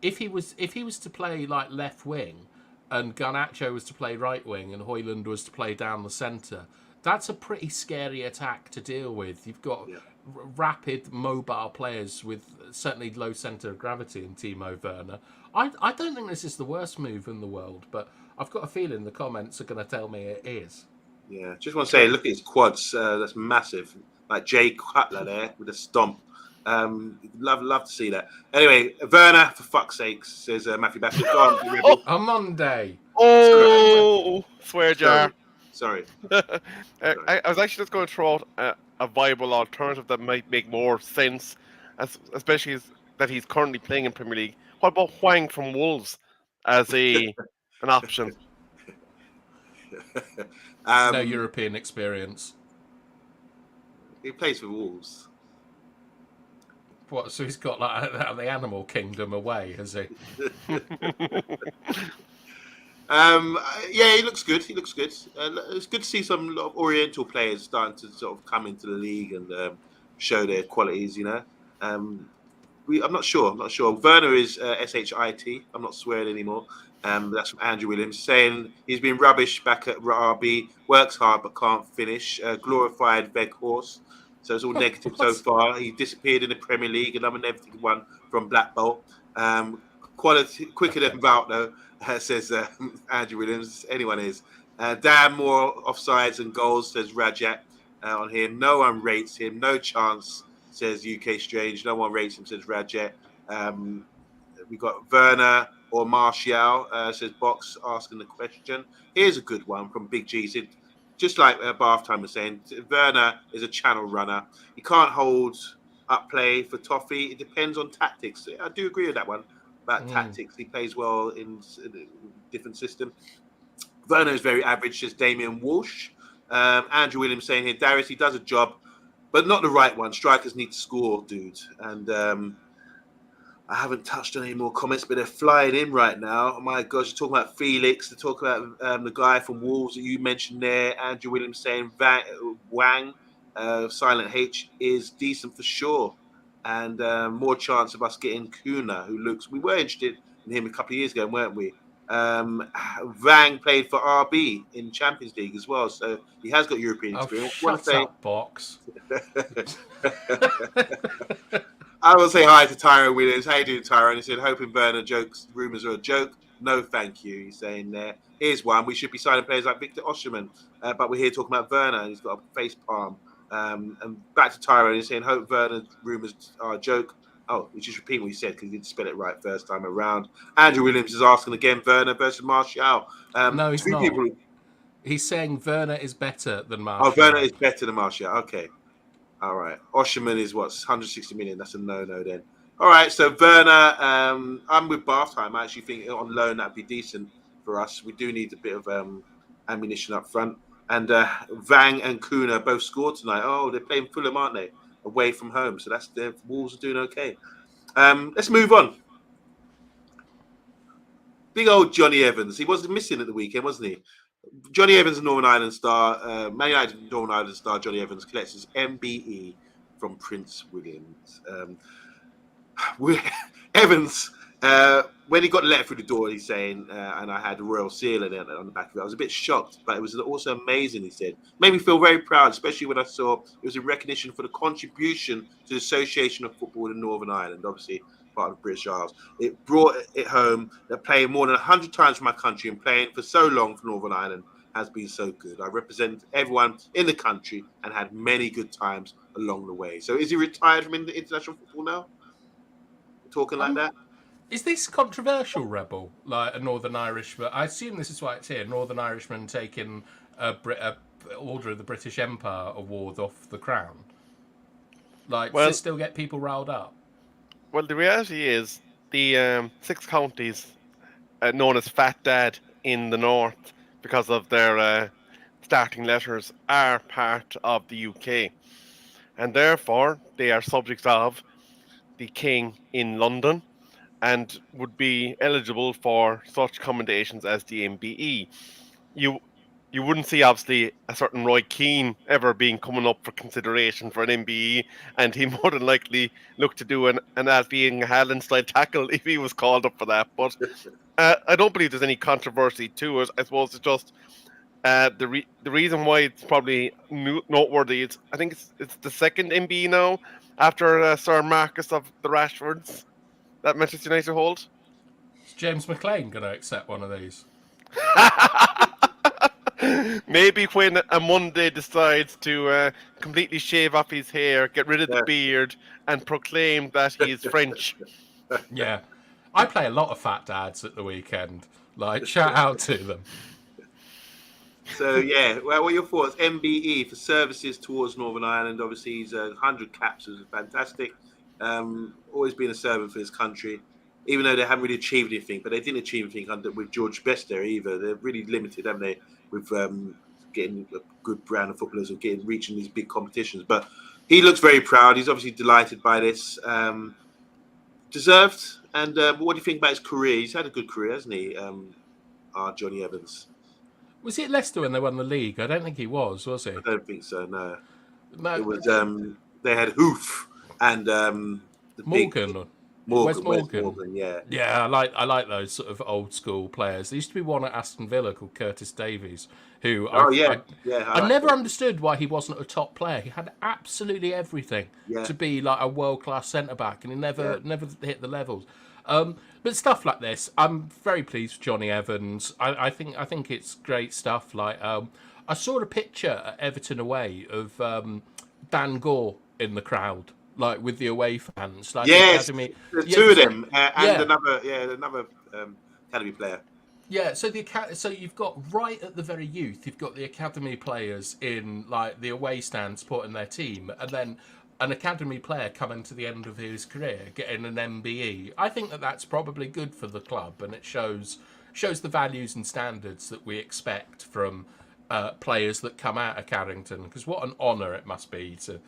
if he was to play like left wing, and Garnacho was to play right wing, and Højlund was to play down the centre, that's a pretty scary attack to deal with. You've got rapid, mobile players with certainly low centre of gravity in Timo Werner. I don't think this is the worst move in the world, but I've got a feeling the comments are going to tell me it is. Yeah, just want to say, look at his quads. That's massive. Like Jay Cutler there with a stomp. Love to see that. Anyway, Werner, for fuck's sake, says Matthew Bassett. Go on, Rebel. OMONDI. Oh, swear jar. Sorry. I was actually just going to throw out a viable alternative that might make more sense, especially that he's currently playing in Premier League. What about Hwang from Wolves as an option? No European experience. He plays for Wolves. What? So he's got like the animal kingdom away, has he? Yeah, he looks good. It's good to see some lot of Oriental players starting to sort of come into the league and show their qualities. I'm not sure. Werner is shit. I'm not swearing anymore. That's from Andrew Williams saying he's been rubbish back at RB. Works hard but can't finish. Glorified veg horse. So it's all negative so far. He disappeared in the Premier League. Another negative one from Blackpool. Quality quicker than Vout though. Says Andrew Williams. Anyone is. Damn more offsides and goals, says Rajat on here. No one rates him. No chance, says UK Strange. No one rates him, says Rajat. We got Werner or Martial, says Box, asking the question. Here's a good one from Big G. Said, just like Bathtime was saying, Werner is a channel runner. He can't hold up play for Toffee. It depends on tactics. I do agree with that one. About tactics, he plays well in a different system. Werner is very average, says Damien Walsh. Andrew Williams saying here, Darius, he does a job, but not the right one. Strikers need to score, dude. And I haven't touched on any more comments, but they're flying in right now. Oh my gosh, you're talking about Felix. They're talking about the guy from Wolves that you mentioned there. Andrew Williams saying Wang, Silent H, is decent for sure. And more chance of us getting Kuna, who looks... We were interested in him a couple of years ago, weren't we? Wang played for RB in Champions League as well, so he has got European experience. Shut up, Box. I will say hi to Tyrone Williams. How you doing, Tyrone? He said, hoping Werner jokes, rumours are a joke. No, thank you. He's saying there. Here's one. We should be signing players like Victor Osimhen, but we're here talking about Werner, and he's got a face palm. And back to Tyrone. He's saying, hope Werner rumours are a joke. Oh, you just repeat what he said because he didn't spell it right first time around. Andrew Williams is asking again, Werner versus Martial. No, he's not. He's saying Werner is better than Martial. Oh, Werner is better than Martial. Okay. All right. Osimhen is what, 160 million. That's a no then. All right. So Werner, I'm with Bathtime. I actually think on loan that'd be decent for us. We do need a bit of ammunition up front. And Wang and Kuna both scored tonight. Oh, they're playing Fulham, aren't they? Away from home. So that's the Wolves are doing okay. Let's move on. Big old Johnny Evans. He wasn't missing at the weekend, wasn't he? Johnny Evans, Northern Ireland star, Man United Northern Ireland star Johnny Evans collects his MBE from Prince Williams. Evans, when he got the letter through the door, he's saying, and I had a royal seal on the back of it. I was a bit shocked, but it was also amazing, he said. Made me feel very proud, especially when I saw it was in recognition for the contribution to the Association of Football in Northern Ireland, obviously part of the British Isles. It brought it home that playing more than 100 times for my country and playing for so long for Northern Ireland has been so good. I represent everyone in the country and had many good times along the way. So is he retired from international football now? Talking like that? Is this controversial, Rebel? Like a Northern Irish, but I assume this is why it's here. Northern Irishman taking a Order of the British Empire award off the crown. Like, does this still get people riled up? Well, the reality is the 6 counties known as Fat Dad in the north, because of their starting letters, are part of the UK. And therefore, they are subjects of the King in London and would be eligible for such commendations as the MBE. You wouldn't see, obviously, a certain Roy Keane ever being coming up for consideration for an MBE, and he more than likely look to do an being a Haaland-style tackle if he was called up for that. But I don't believe there's any controversy to it. I suppose it's just the reason why it's probably noteworthy is I think it's the second MBE now after Sir Marcus of the Rashfords that Manchester United hold. Is James McLean going to accept one of these? Maybe when OMONDI decides to completely shave off his hair, get rid of the Yeah. beard, and proclaim that he's French. Yeah. I play a lot of fat dads at the weekend. Like, shout out to them. So yeah, well, what are your thoughts? MBE for services towards Northern Ireland. Obviously, he's 100 caps, was fantastic. Always been a servant for his country, even though they haven't really achieved anything. But they didn't achieve anything with George Best there either. They're really limited, haven't they, with getting a good brand of footballers or reaching these big competitions. But he looks very proud. He's obviously delighted by this. Deserved. And what do you think about his career? He's had a good career, hasn't he? Johnny Evans. Was it Leicester when they won the league? I don't think he was he? I don't think so. No, No, it was. They had Hoof and the Morgan. big Wes Morgan. Morgan. Yeah. Yeah, I like those sort of old school players. There used to be one at Aston Villa called Curtis Davies, who I never understood why he wasn't a top player. He had absolutely everything to be like a world class centre back, and he never hit the levels. But stuff like this, I'm very pleased with Johnny Evans. I think it's great stuff. Like I saw a picture at Everton away of Dan Gore in the crowd, like with the away fans. Like yes, the academy. there's two of them, and another academy player. Yeah, so you've got right at the very youth, you've got the academy players in like the away stand supporting their team, and then an academy player coming to the end of his career getting an MBE. I think that's probably good for the club, and it shows the values and standards that we expect from players that come out of Carrington. Because what an honour it must be to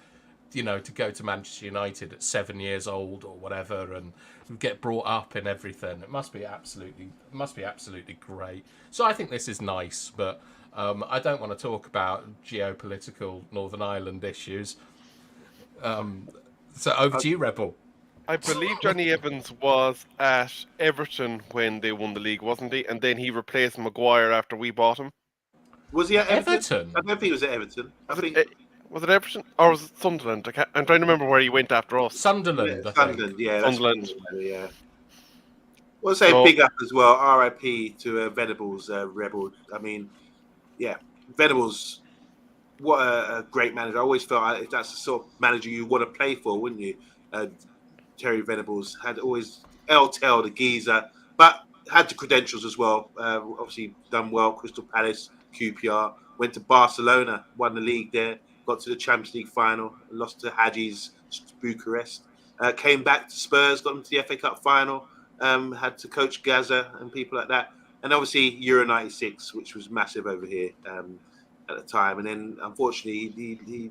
go to Manchester United at 7 years old or whatever, and get brought up in everything. It must be absolutely great. So I think this is nice, but I don't want to talk about geopolitical Northern Ireland issues. So over to you, Rebel. I believe Johnny Evans was at Everton when they won the league, wasn't he? And then he replaced Maguire after we bought him. Was he at Everton? I don't think he was at Everton. Was it Everton or was it Sunderland? I'm trying to remember where he went after us. Sunderland. Yeah, Sunderland. Yeah, Sunderland. Yeah. Well, say big up as well. R.I.P. to Venables, Rebel. I mean, yeah, Venables. What a great manager. I always felt if that's the sort of manager you want to play for, wouldn't you? Terry Venables had always El-Tel, the geezer, but had the credentials as well. Obviously done well. Crystal Palace, QPR, went to Barcelona, won the league there, got to the Champions League final, lost to Hadji's Bucharest. Came back to Spurs, got them to the FA Cup final, had to coach Gaza and people like that. And obviously Euro 96, which was massive over here at the time. And then, unfortunately, he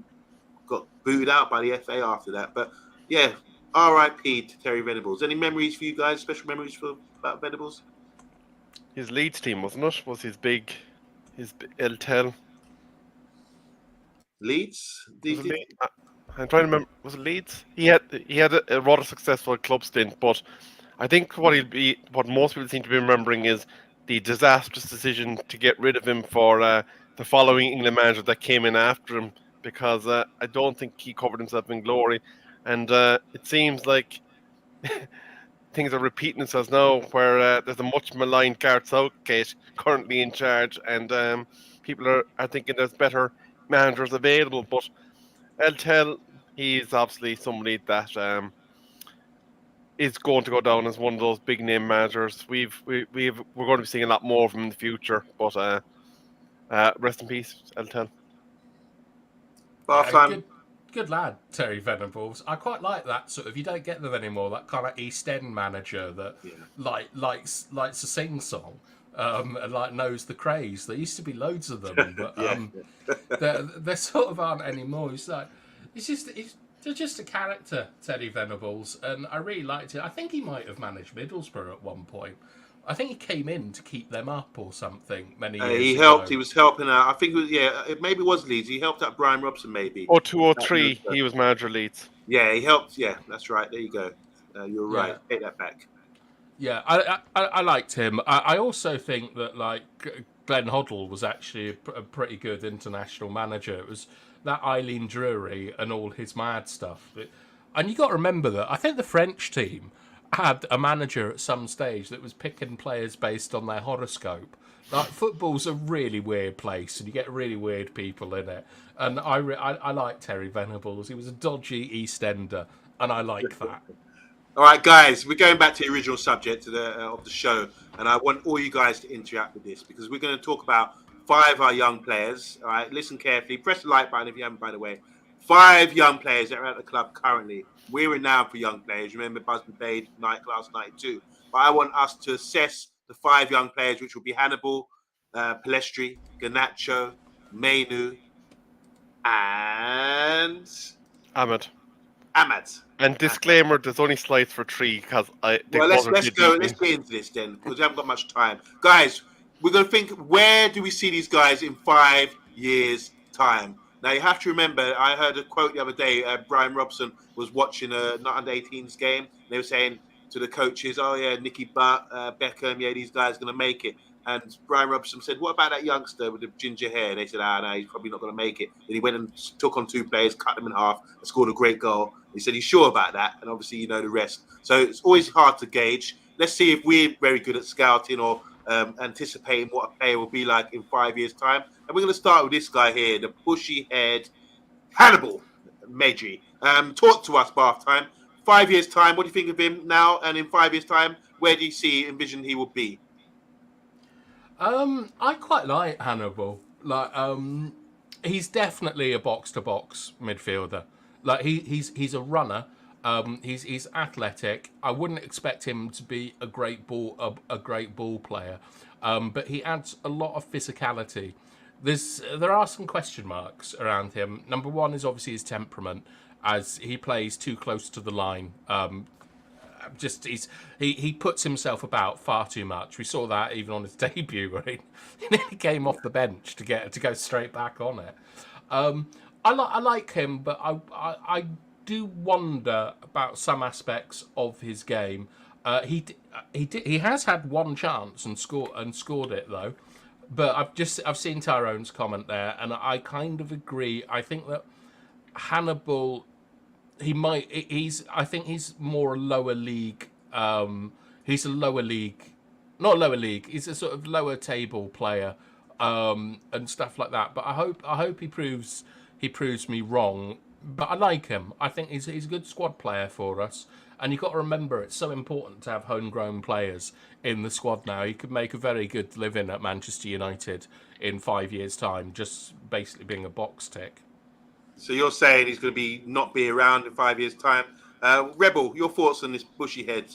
got booted out by the FA after that. But, yeah, R.I.P. to Terry Venables. Any memories for you guys, special memories about Venables? His Leeds team, wasn't it? Was his El-Tel. Leeds? I'm trying to remember. Was it Leeds? He had a rather successful club stint, but I think what most people seem to be remembering is the disastrous decision to get rid of him for the following England manager that came in after him, because I don't think he covered himself in glory, and it seems like things are repeating themselves now, where there's a much maligned Gareth Southgate currently in charge, and people are thinking there's better managers available. But El-Tel, he's obviously somebody that is going to go down as one of those big name managers. We're going to be seeing a lot more of him in the future. But rest in peace, El-Tel. Good lad, Terry Venables. I quite like that sort of. You don't get them anymore. That kind of East End manager that likes a sing song. And like knows the craze. There used to be loads of them, but there sort of aren't anymore. He's just a character, Teddy Venables, and I really liked it. I think he might have managed Middlesbrough at one point. I think he came in to keep them up or something many years ago. He helped. He was helping out. I think it maybe was Leeds. He helped out Brian Robson maybe. Or 203, he was manager Leeds. Yeah, he helped. Yeah, that's right. There you go. You're right. Take that back. Yeah, I liked him. I also think that like Glenn Hoddle was actually a pretty good international manager. It was that Eileen Drury and all his mad stuff. And you got to remember that I think the French team had a manager at some stage that was picking players based on their horoscope. Like, football's a really weird place, and you get really weird people in it. And I like Terry Venables. He was a dodgy EastEnder, and I like that. All right, guys, we're going back to the original subject of the show, and I want all you guys to interact with this because we're going to talk about 5 of our young players. All right, listen carefully. Press the like button if you haven't, by the way. 5 young players that are at the club currently. We're renowned for young players. Remember Busby Bade, night class 92. But I want us to assess the 5 young players, which will be Hannibal, Palestri, Garnacho, Mainu, and Ahmed. Ahmad. And disclaimer: there's only slides for 3 because Well, let's go. Let's get into this then, because we haven't got much time, guys. We're going to think: where do we see these guys in 5 years' time? Now, you have to remember. I heard a quote the other day. Brian Robson was watching a not under 18s game. They were saying to the coaches, "Oh yeah, Nicky Butt, Beckham, yeah, these guys are going to make it." And Brian Robson said, "What about that youngster with the ginger hair?" They said, "Ah, no, he's probably not going to make it." Then he went and took on 2 players, cut them in half, and scored a great goal. He said he's sure about that, and obviously you know the rest. So it's always hard to gauge. Let's see if we're very good at scouting or anticipating what a player will be like in 5 years' time. And we're going to start with this guy here, the bushy-haired Hannibal Medji. Talk to us, Bath Time. 5 years' time, what do you think of him now? And in 5 years' time, where do you envision he will be? I quite like Hannibal. Like, he's definitely a box-to-box midfielder. Like, he's a runner. He's athletic. I wouldn't expect him to be a great ball player, but he adds a lot of physicality. There are some question marks around him. Number one is obviously his temperament, as he plays too close to the line. He puts himself about far too much. We saw that even on his debut, where he nearly came off the bench to go straight back on it. I like him, but I do wonder about some aspects of his game. He has had one chance and scored it though. But I've seen Tyrone's comment there, and I kind of agree. I think that Hannibal, I think he's more a lower league. He's a lower league, not lower league. He's a sort of lower table player, and stuff like that. But I hope he proves me wrong. But I like him. I think he's a good squad player for us. And you've got to remember, it's so important to have homegrown players in the squad now. He could make a very good living at Manchester United in 5 years' time, just basically being a box tick. So you're saying he's going to not be around in 5 years' time. Rebel, your thoughts on this bushy-head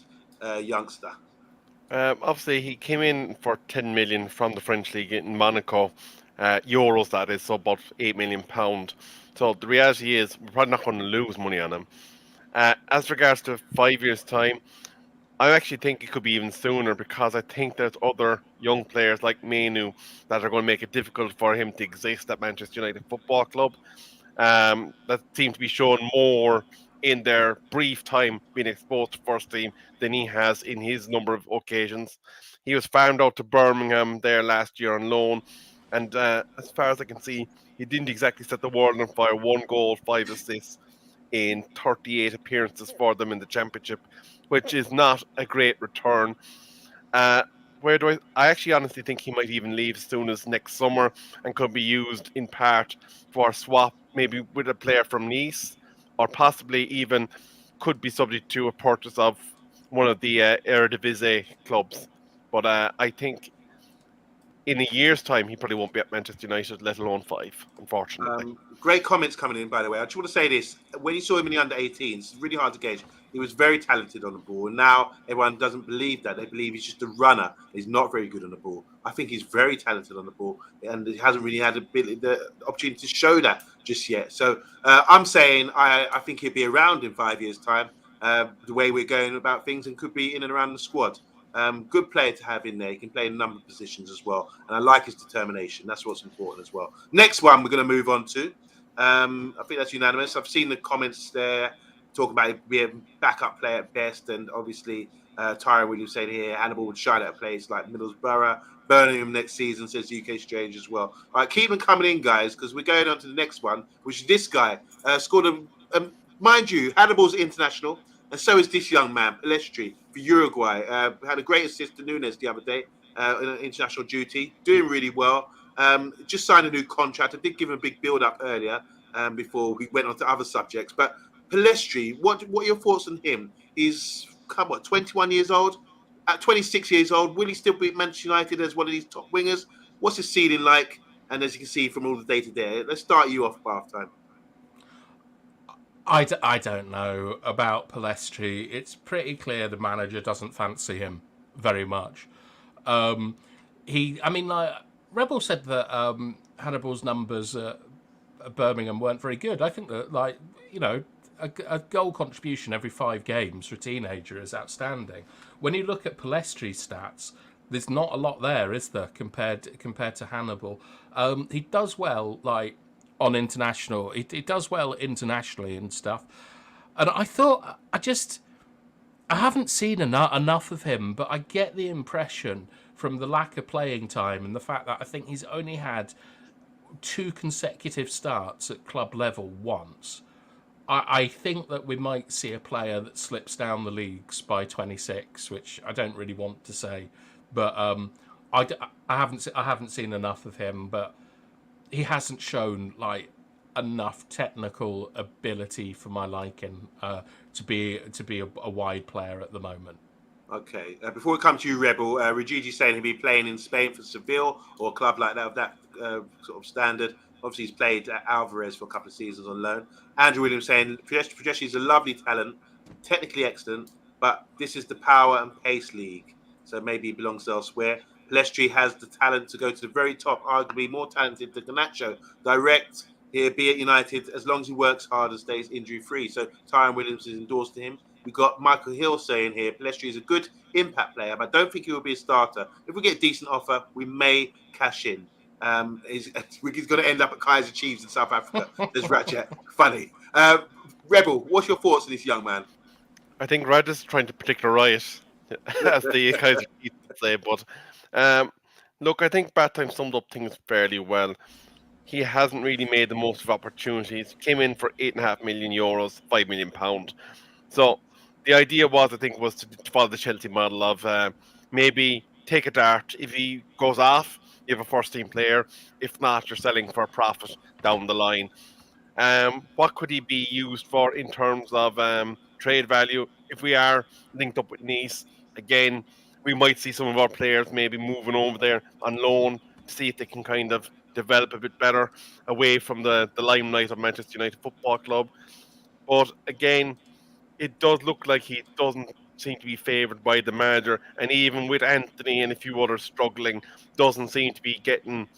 youngster? Obviously, he came in for 10 million from the French league in Monaco, euros that is, so about £8 million. So the reality is, we're probably not going to lose money on him. As regards to 5 years' time, I actually think it could be even sooner, because I think there's other young players like Mainu that are going to make it difficult for him to exist at Manchester United Football Club. That seem to be shown more in their brief time being exposed to first team than he has in his number of occasions. He was farmed out to Birmingham there last year on loan, and as far as I can see, he didn't exactly set the world on fire. 1 goal, 5 assists in 38 appearances for them in the Championship, which is not a great return. Where do I actually honestly think he might even leave as soon as next summer, and could be used in part for a swap, maybe with a player from Nice, or possibly even could be subject to a purchase of one of the Eredivisie clubs. But I think in a year's time, he probably won't be at Manchester United, let alone 5, unfortunately. Great comments coming in, by the way. I just want to say this. When you saw him in the under-18s, it's really hard to gauge. He was very talented on the ball. And now everyone doesn't believe that. They believe he's just a runner. He's not very good on the ball. I think he's very talented on the ball. And he hasn't really had the opportunity to show that just yet. So I'm saying I think he'll be around in 5 years' time, the way we're going about things, and could be in and around the squad. Good player to have in there. He can play in a number of positions as well. And I like his determination. That's what's important as well. Next one we're going to move on to. I think that's unanimous. I've seen the comments there talking about it being a backup player at best. And obviously, Tyra Williams saying here, Hannibal would shine at a place like Middlesbrough. Birmingham next season, says UK Strange as well. All right, keep them coming in, guys, because we're going on to the next one, which is this guy. Scored a, mind you, Hannibal's international. And so is this young man, Palestri, for Uruguay. Had a great assist to Nunes the other day in an international duty, doing really well. Just signed a new contract. I did give him a big build-up earlier before we went on to other subjects. But Palestri, what are your thoughts on him? He's, 21 years old? At 26 years old, will he still be at Manchester United as one of these top wingers? What's his ceiling like? And as you can see from all the data there, let's start you off, Bath Time. I don't know about Palestri. It's pretty clear the manager doesn't fancy him very much. Rebel said that Hannibal's numbers at Birmingham weren't very good. I think that, a goal contribution every 5 games for a teenager is outstanding. When you look at Palestri's stats, there's not a lot there, is there, compared to Hannibal? He does well, on international. He does well internationally and stuff. And I thought, I haven't seen enough of him, but I get the impression from the lack of playing time and the fact that I think he's only had 2 consecutive starts at club level once. I think that we might see a player that slips down the leagues by 26, which I don't really want to say, but I haven't seen enough of him, but he hasn't shown enough technical ability for my liking to be a wide player at the moment. Okay. Before we come to you, Rebel, Rajiji saying he'll be playing in Spain for Seville or a club like that of that sort of standard. Obviously, he's played at Alvarez for a couple of seasons on loan. Andrew Williams saying Palestri is a lovely talent, technically excellent, but this is the power and pace league, so maybe he belongs elsewhere. Palestri has the talent to go to the very top, arguably more talented than Garnacho. Direct, he'll be at United as long as he works hard and stays injury-free. So Tyron Williams is endorsed to him. We've got Michael Hill saying here, Palestri is a good impact player, but I don't think he will be a starter. If we get a decent offer, we may cash in. He's going to end up at Kaiser Chiefs in South Africa. There's Ratchet. Funny. Rebel, what's your thoughts on this young man? I think Red is trying to predict a riot, as the Kaiser Chiefs would say. But look, I think Battime summed up things fairly well. He hasn't really made the most of opportunities. Came in for €8.5 million, £5 million. So the idea was, I think, was to follow the Chelsea model of maybe take a dart. If he goes off, you have a first-team player. If not, you're selling for a profit down the line. What could he be used for in terms of trade value? If we are linked up with Nice, again, we might see some of our players maybe moving over there on loan to see if they can kind of develop a bit better away from the limelight of Manchester United Football Club. But again, it does look like he doesn't seem to be favoured by the manager, and even with Anthony and a few others struggling, doesn't seem to be getting.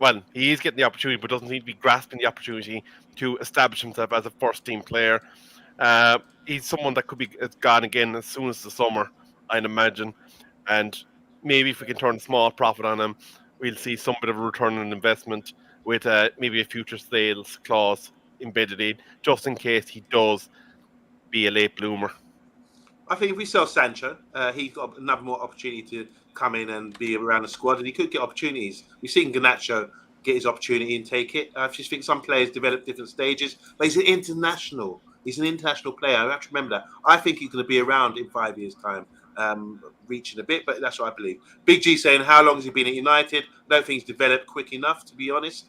Well, he is getting the opportunity, but doesn't seem to be grasping the opportunity to establish himself as a first-team player. He's someone that could be gone again as soon as the summer, I'd imagine. And maybe if we can turn a small profit on him, we'll see some bit of a return on investment with maybe a future sales clause embedded in, just in case he does be a late bloomer. I think if we sell Sancho, he's got another more opportunity to come in and be around the squad, and he could get opportunities. We've seen Garnacho get his opportunity and take it. I just think some players develop different stages, but he's an international. He's an international player. I have to remember that. I think he's going to be around in 5 years' time, reaching a bit, but that's what I believe. Big G saying, how long has he been at United? I don't think he's developed quick enough, to be honest.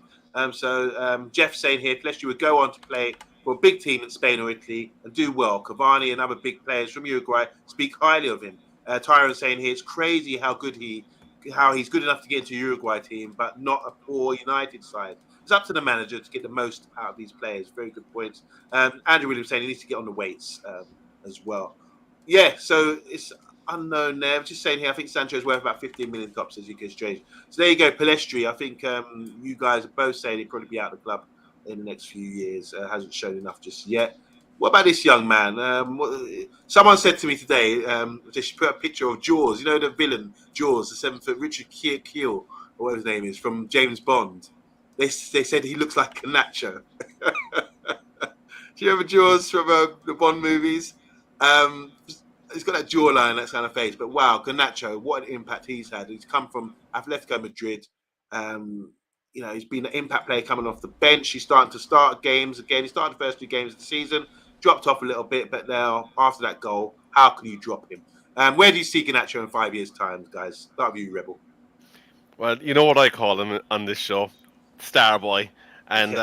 Jeff saying here, Palestri would go on to play for a big team in Spain or Italy and do well. Cavani and other big players from Uruguay speak highly of him. Tyron saying here, it's crazy how he's good enough to get into a Uruguay team, but not a poor United side. It's up to the manager to get the most out of these players. Very good points. Andrew Williams saying he needs to get on the weights as well. Yeah, so it's unknown there. I'm just saying here, I think Sancho's worth about 15 million tops as you can exchange. So there you go, Palestri. I think you guys are both saying he'll probably be out of the club in the next few years. Hasn't shown enough just yet. What about this young man? Someone said to me today, just put a picture of Jaws. You know the villain, Jaws, the 7-foot Richard Keel, or whatever his name is, from James Bond. They said he looks like Garnacho. Do you remember Jaws from the Bond movies? He's got that jawline, that kind of face. But wow, Garnacho, what an impact he's had. He's come from Atletico Madrid. He's been an impact player coming off the bench. He's starting to start games again. He started the first 2 games of the season. dropped off a little bit, but now after that goal, how can you drop him? Where do you see Garnacho in 5 years' time, guys? Start with you, Rebel. Well, you know what I call him on this show, Starboy, and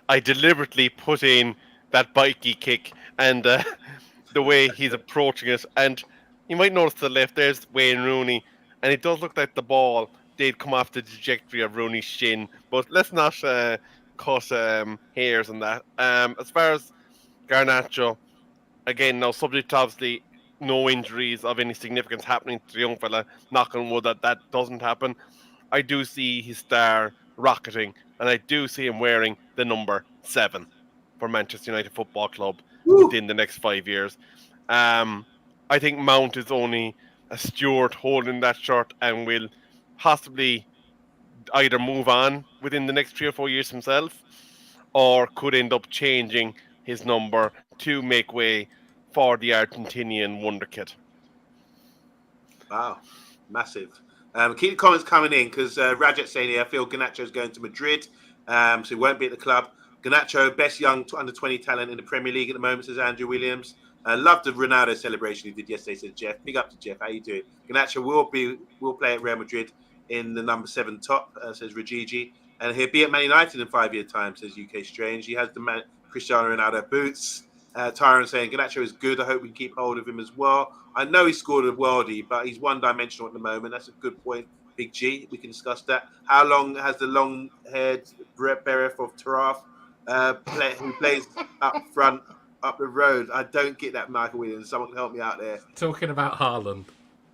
I deliberately put in that bikey kick and the way he's approaching it. And you might notice to the left there's Wayne Rooney, and it does look like the ball did come off the trajectory of Rooney's shin. But let's not cut hairs on that. As far as Garnacho, again, now subject to obviously no injuries of any significance happening to the young fella. Knock on wood that doesn't happen. I do see his star rocketing, and I do see him wearing the number 7 for Manchester United Football Club within the next 5 years. I think Mount is only a steward holding that shirt and will possibly either move on within the next 3 or 4 years himself, or could end up changing his number to make way for the Argentinian wonder kid. Wow, massive. Keep the comments coming in because Rajat saying here, I feel Garnacho's going to Madrid, so he won't be at the club. Garnacho, best young under-20 talent in the Premier League at the moment, says Andrew Williams. Love the Ronaldo celebration he did yesterday, says Jeff. Big up to Jeff. How you doing? Garnacho will play at Real Madrid in the number 7 top, says Rajiji. And he'll be at Man United in 5 years' time, says UK Strange. He has the Cristiano Ronaldo boots. Tyron saying Garnacho is good. I hope we can keep hold of him as well. I know he scored a worldie, but he's one-dimensional at the moment. That's a good point, Big G. We can discuss that. How long has the long-haired Beref of Taraf who plays up front, up the road? I don't get that, Michael Williams. Someone can help me out there. Talking about Haaland.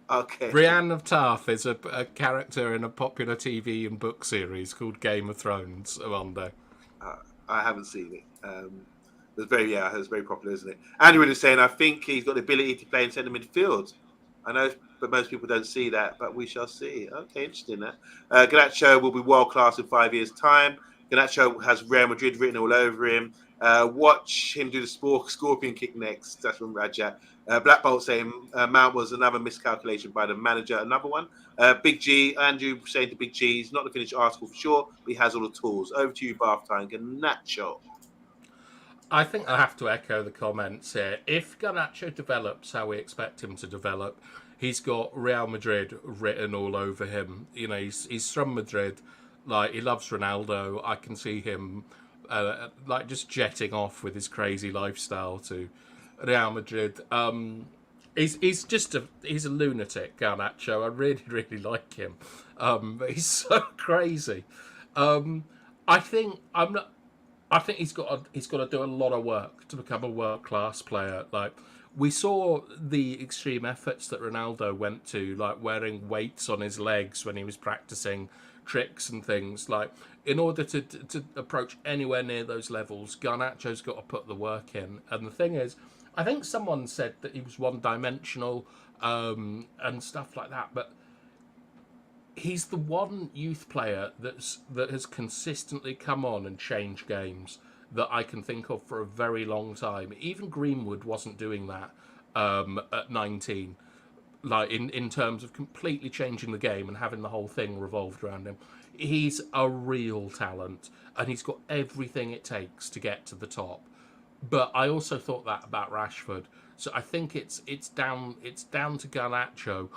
Okay. Brienne of Tarth is a character in a popular TV and book series called Game of Thrones. Omondi. I haven't seen it. It's very popular, isn't it? Andrew is saying, I think he's got the ability to play in centre midfield. I know, but most people don't see that, but we shall see. Okay, interesting that. Garnacho will be world class in 5 years' time. Garnacho has Real Madrid written all over him. Watch him do the scorpion kick next. That's from Rajat. Black Bolt saying Mount was another miscalculation by the manager. Another one. Big G, Andrew saying to Big G, he's not the finished article for sure, but he has all the tools. Over to you, Bath Time. Garnacho. I think I have to echo the comments here. If Garnacho develops how we expect him to develop, he's got Real Madrid written all over him. You know, he's from Madrid. Like, he loves Ronaldo. I can see him like just jetting off with his crazy lifestyle to Real Madrid. He's a lunatic, Garnacho. I really like him. He's so crazy. I think he's got to do a lot of work to become a world-class player. Like, we saw the extreme efforts that Ronaldo went to, like wearing weights on his legs when he was practicing tricks and things. Like, in order to approach anywhere near those levels, Garnacho's got to put the work in. And the thing is, I think someone said that he was one-dimensional and stuff like that, but he's the one youth player that has consistently come on and changed games that I can think of for a very long time. Even Greenwood wasn't doing that at 19, like in terms of completely changing the game and having the whole thing revolved around him. He's a real talent, and he's got everything it takes to get to the top. But I also thought that about Rashford. So I think it's down to Garnacho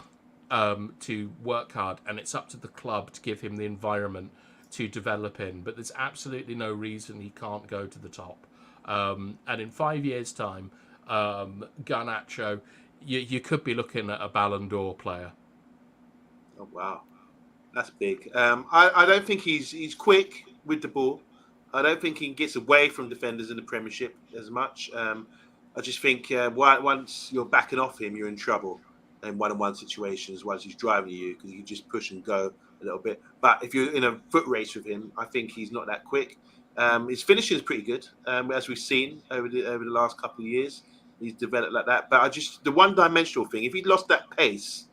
to work hard, and it's up to the club to give him the environment to develop in. But there's absolutely no reason he can't go to the top. And in 5 years' time, Garnacho, you could be looking at a Ballon d'Or player. Oh wow, that's big. I don't think he's quick with the ball. I don't think he gets away from defenders in the Premiership as much. I just think once you're backing off him, you're in trouble in one-on-one situations once he's driving you, because you can just push and go a little bit. But if you're in a foot race with him, I think he's not that quick. His finishing is pretty good, as we've seen over the last couple of years. He's developed like that. But the one-dimensional thing, if he lost that pace,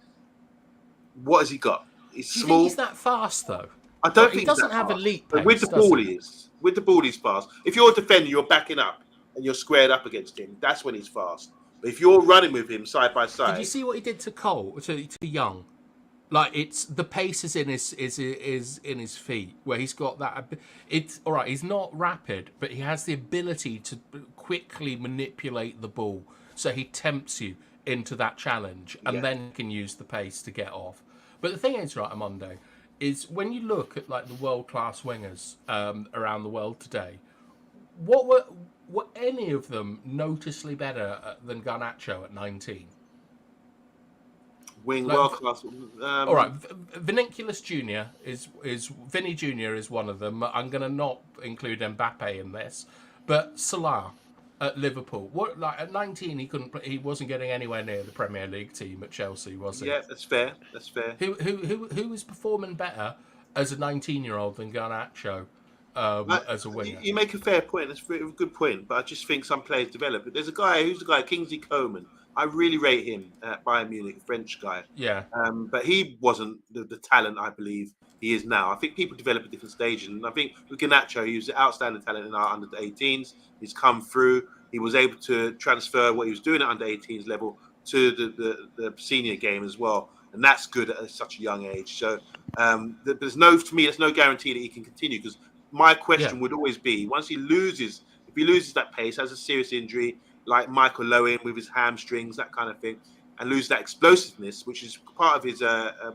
what has he got? He's small. Do you think he's that fast, though? I don't think he doesn't have fast. elite pace. But with the ball, he is. With the ball, he's fast. If you're a defender, you're backing up and you're squared up against him. That's when he's fast. But if you're running with him side by side, did you see what he did to Cole, to Young? Like it's the pace is in his in his feet, where he's got that. It's all right. He's not rapid, but he has the ability to quickly manipulate the ball, so he tempts you into that challenge, and Yeah. then can use the pace to get off. But the thing is, right, Amondo, is when you look at like the world class wingers around the world today, were any of them noticeably better than Garnacho at 19? Wing Like, world class. all right, Vinicius Junior is Vinny Junior is one of them. I'm going to not include Mbappe in this, but Salah at Liverpool. What, like at 19 he wasn't getting anywhere near the Premier League team at Chelsea, was he? Yeah, that's fair. That's fair. Who was performing better as a 19-year-old than Garnacho as a winger? You make a fair point. That's a good point. But I just think some players develop. But there's a guy. Who's the guy? Kingsley Coman. I really rate him at Bayern Munich, a French guy. Yeah. But he wasn't the talent I believe he is now. I think people develop at different stages. And I think with Garnacho, he was an outstanding talent in our under-18s. He's come through. He was able to transfer what he was doing at under-18s level to the senior game as well. And that's good at such a young age. So there's no guarantee that he can continue, because my question would always be, if he loses that pace, has a serious injury, like Michael Lowen with his hamstrings, that kind of thing, and lose that explosiveness, which is part of his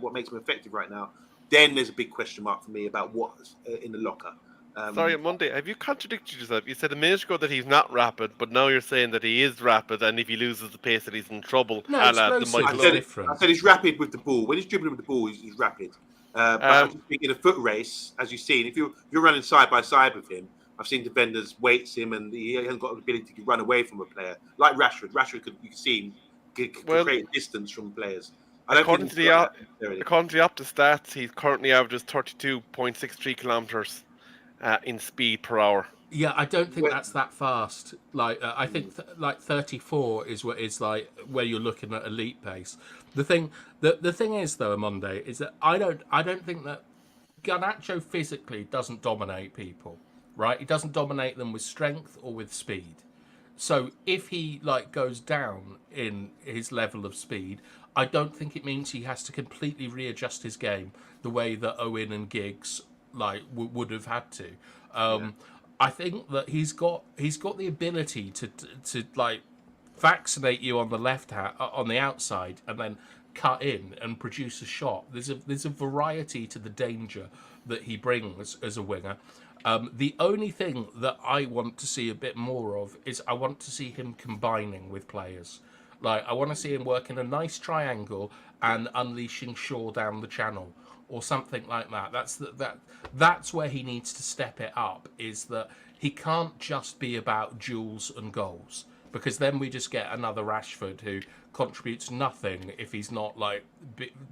what makes him effective right now, then there's a big question mark for me about what's in the locker. Sorry, Monday, have you contradicted yourself? You said a minute ago that he's not rapid, but now you're saying that he is rapid, and if he loses the pace, that he's in trouble. No, Michael it's different. I said he's rapid with the ball. When he's dribbling with the ball, he's rapid. But I just think in a foot race, as you've seen, if you're running side by side with him, I've seen defenders weights him, and he hasn't got the ability to run away from a player like Rashford. You can see him create distance from players. According to the Opta stats, he currently averages 32.63 kilometers in speed per hour. Yeah, I don't think that's that fast. Like I think like 34 is what is like where you're looking at elite pace. The thing is though, Amonde, is that I don't think that Garnacho physically doesn't dominate people, right? He doesn't dominate them with strength or with speed. So if he like goes down in his level of speed, I don't think it means he has to completely readjust his game the way that Owen and Giggs like would have had to. I think that he's got the ability to like vaccinate you on the left hand, on the outside, and then cut in and produce a shot. There's a variety to the danger that he brings as a winger. The only thing that I want to see a bit more of is I want to see him combining with players. Like I want to see him working a nice triangle and unleashing Shaw down the channel or something like that. That's where he needs to step it up. Is that he can't just be about duels and goals, because then we just get another Rashford who contributes nothing if he's not like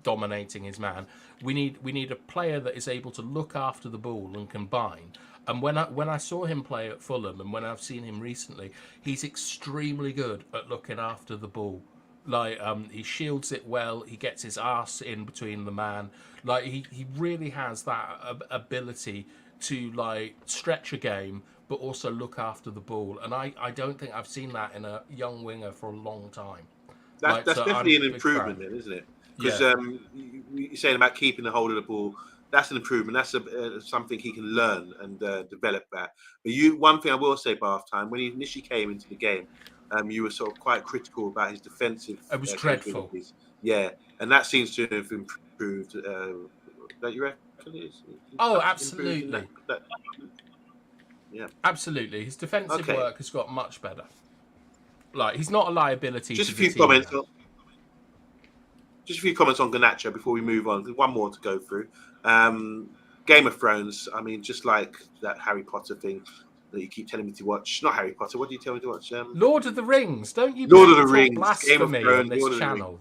dominating his man. We need a player that is able to look after the ball and combine. And when I saw him play at Fulham, and when I've seen him recently, he's extremely good at looking after the ball. Like he shields it well. He gets his arse in between the man. Like he really has that ability to like stretch a game, but also look after the ball. And I don't think I've seen that in a young winger for a long time. That's definitely an improvement, then, isn't it? Because you're saying about keeping the hold of the ball. That's an improvement. That's something he can learn and develop that. But one thing I will say, Bathtime, when he initially came into the game, you were sort of quite critical about his defensive. It was dreadful. Yeah, and that seems to have improved. Don't you reckon? Oh, absolutely. Yeah, absolutely. His defensive work has got much better. Like he's not a liability. Just to a few comments. Just a few comments on Garnacho before we move on. One more to go through. Game of Thrones. I mean, just like that Harry Potter thing that you keep telling me to watch. Not Harry Potter. What do you tell me to watch? Lord of the Rings. Don't you? Lord of the Rings. Blasphemy on this channel.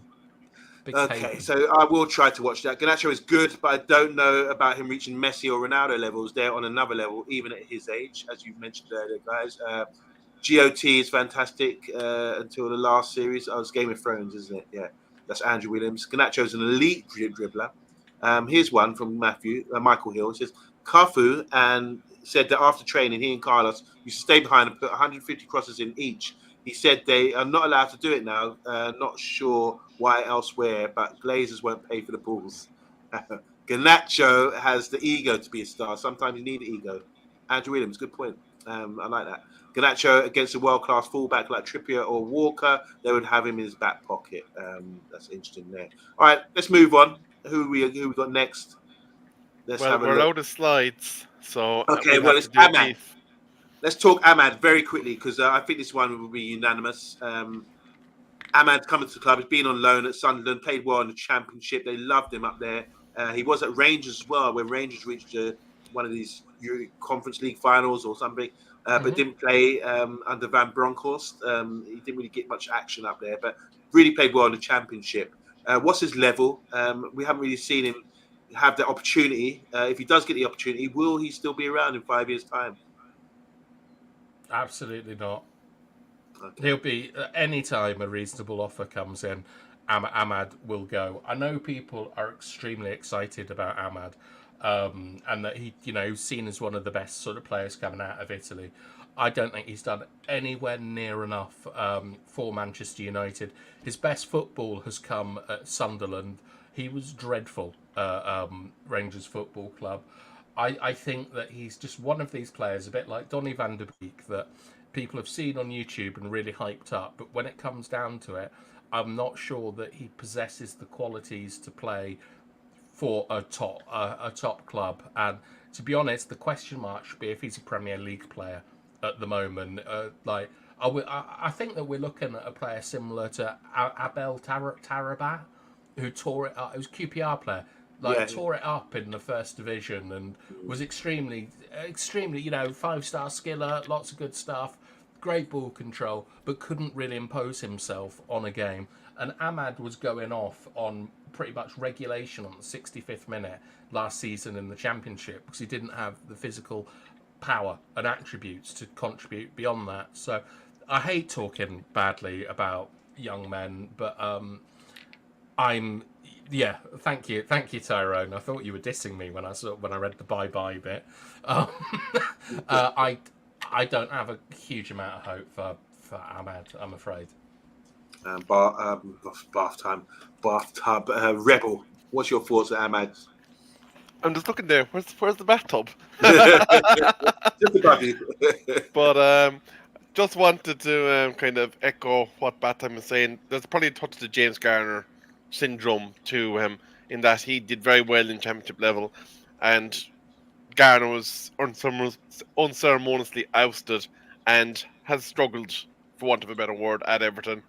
Okay, so I will try to watch that. Garnacho is good, but I don't know about him reaching Messi or Ronaldo levels. They're on another level, even at his age, as you mentioned earlier, guys. GOT is fantastic until the last series. Oh, it's Game of Thrones, isn't it? Yeah, that's Andrew Williams. Garnacho's an elite dribbler. Here's one from Michael Hill. It says, Cafu and said that after training, he and Carlos used to stay behind and put 150 crosses in each. He said they are not allowed to do it now. Not sure why elsewhere, but Glazers won't pay for the balls. Garnacho has the ego to be a star. Sometimes you need an ego. Andrew Williams, good point. I like that. Garnacho against a world-class fullback like Trippier or Walker, they would have him in his back pocket. That's interesting there. All right, let's move on. Who we got next? Let's Well, have a we're look. out of slides, so Okay, we'll well, have it's to do a Ahmad. beef. Let's talk Ahmad very quickly because I think this one will be unanimous. Ahmad's coming to the club. He's been on loan at Sunderland, played well in the Championship. They loved him up there. He was at Rangers as well, where Rangers reached one of these Conference League finals or something, but didn't play under Van Bronckhorst. He didn't really get much action up there, but really played well in the Championship. What's his level? We haven't really seen him have the opportunity. If he does get the opportunity, will he still be around in 5 years' time? Absolutely not. Okay. He'll be any time a reasonable offer comes in. Ahmad will go. I know people are extremely excited about Ahmad, and that he's seen as one of the best sort of players coming out of Italy. I don't think he's done anywhere near enough for Manchester United. His best football has come at Sunderland. He was dreadful at Rangers Football Club. I think that he's just one of these players, a bit like Donny van der Beek, that people have seen on YouTube and really hyped up. But when it comes down to it, I'm not sure that he possesses the qualities to play for a top club. And to be honest, the question mark should be if he's a Premier League player at the moment. I think that we're looking at a player similar to Abel Tarabat, who tore it up. It was a QPR player. Tore it up in the first division and was extremely, 5-star skiller, lots of good stuff, great ball control, but couldn't really impose himself on a game. And Ahmad was going off on pretty much regulation on the 65th minute last season in the Championship because he didn't have the physical power and attributes to contribute beyond that. So I hate talking badly about young men, but thank you, Tyrone. I thought you were dissing me when I read the bye bit. I don't have a huge amount of hope for Ahmad, I'm afraid. Bathtub Rebel. What's your thoughts on Ahmad? I'm just looking there. Where's the bathtub? Just above you. But just wanted to kind of echo what Bathime was saying. There's probably a touch of the James Garner syndrome to him in that he did very well in Championship level, and Garner was unceremoniously ousted and has struggled, for want of a better word, at Everton.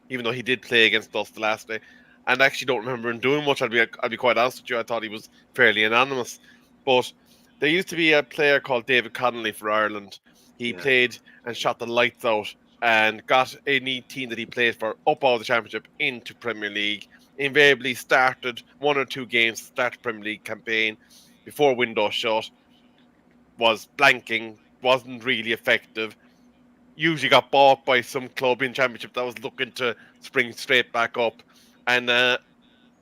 Even though he did play against us the last day, and I actually don't remember him doing much. I'll be quite honest with you. I thought he was fairly anonymous, but there used to be a player called David Connolly for Ireland. He played and shot the lights out and got any team that he played for up out of the Championship into Premier League. Invariably started 1 or 2 games to start the Premier League campaign before window shut. Was blanking, wasn't really effective. Usually got bought by some club in Championship that was looking to spring straight back up. And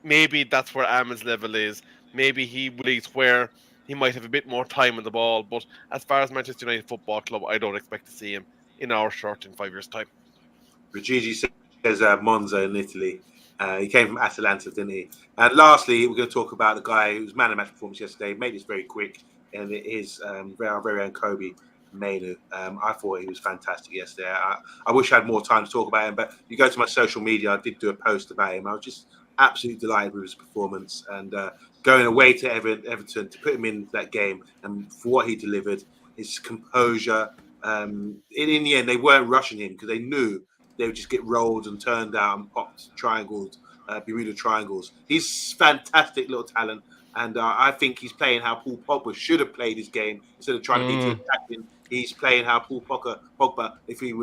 maybe that's where Ahmed's level is. Maybe he believes where he might have a bit more time on the ball. But as far as Manchester United Football Club, I don't expect to see him in our shirt in 5 years' time. Gigi says Monza in Italy. He came from Atalanta, didn't he? And lastly, we're going to talk about the guy who's man of match performance yesterday. Made this very quick, and it is our very own Kobe Mainu. I thought he was fantastic yesterday. I wish I had more time to talk about him, but you go to my social media, I did do a post about him. I was just absolutely delighted with his performance and going away to Everton to put him in that game and for what he delivered, his composure. In the end, they weren't rushing him because they knew they would just get rolled and turned out and popped triangles, Bermuda triangles. He's fantastic little talent. And I think he's playing how Paul Pogba should have played his game instead of trying to be too attacking. He's playing how Paul Pogba, if he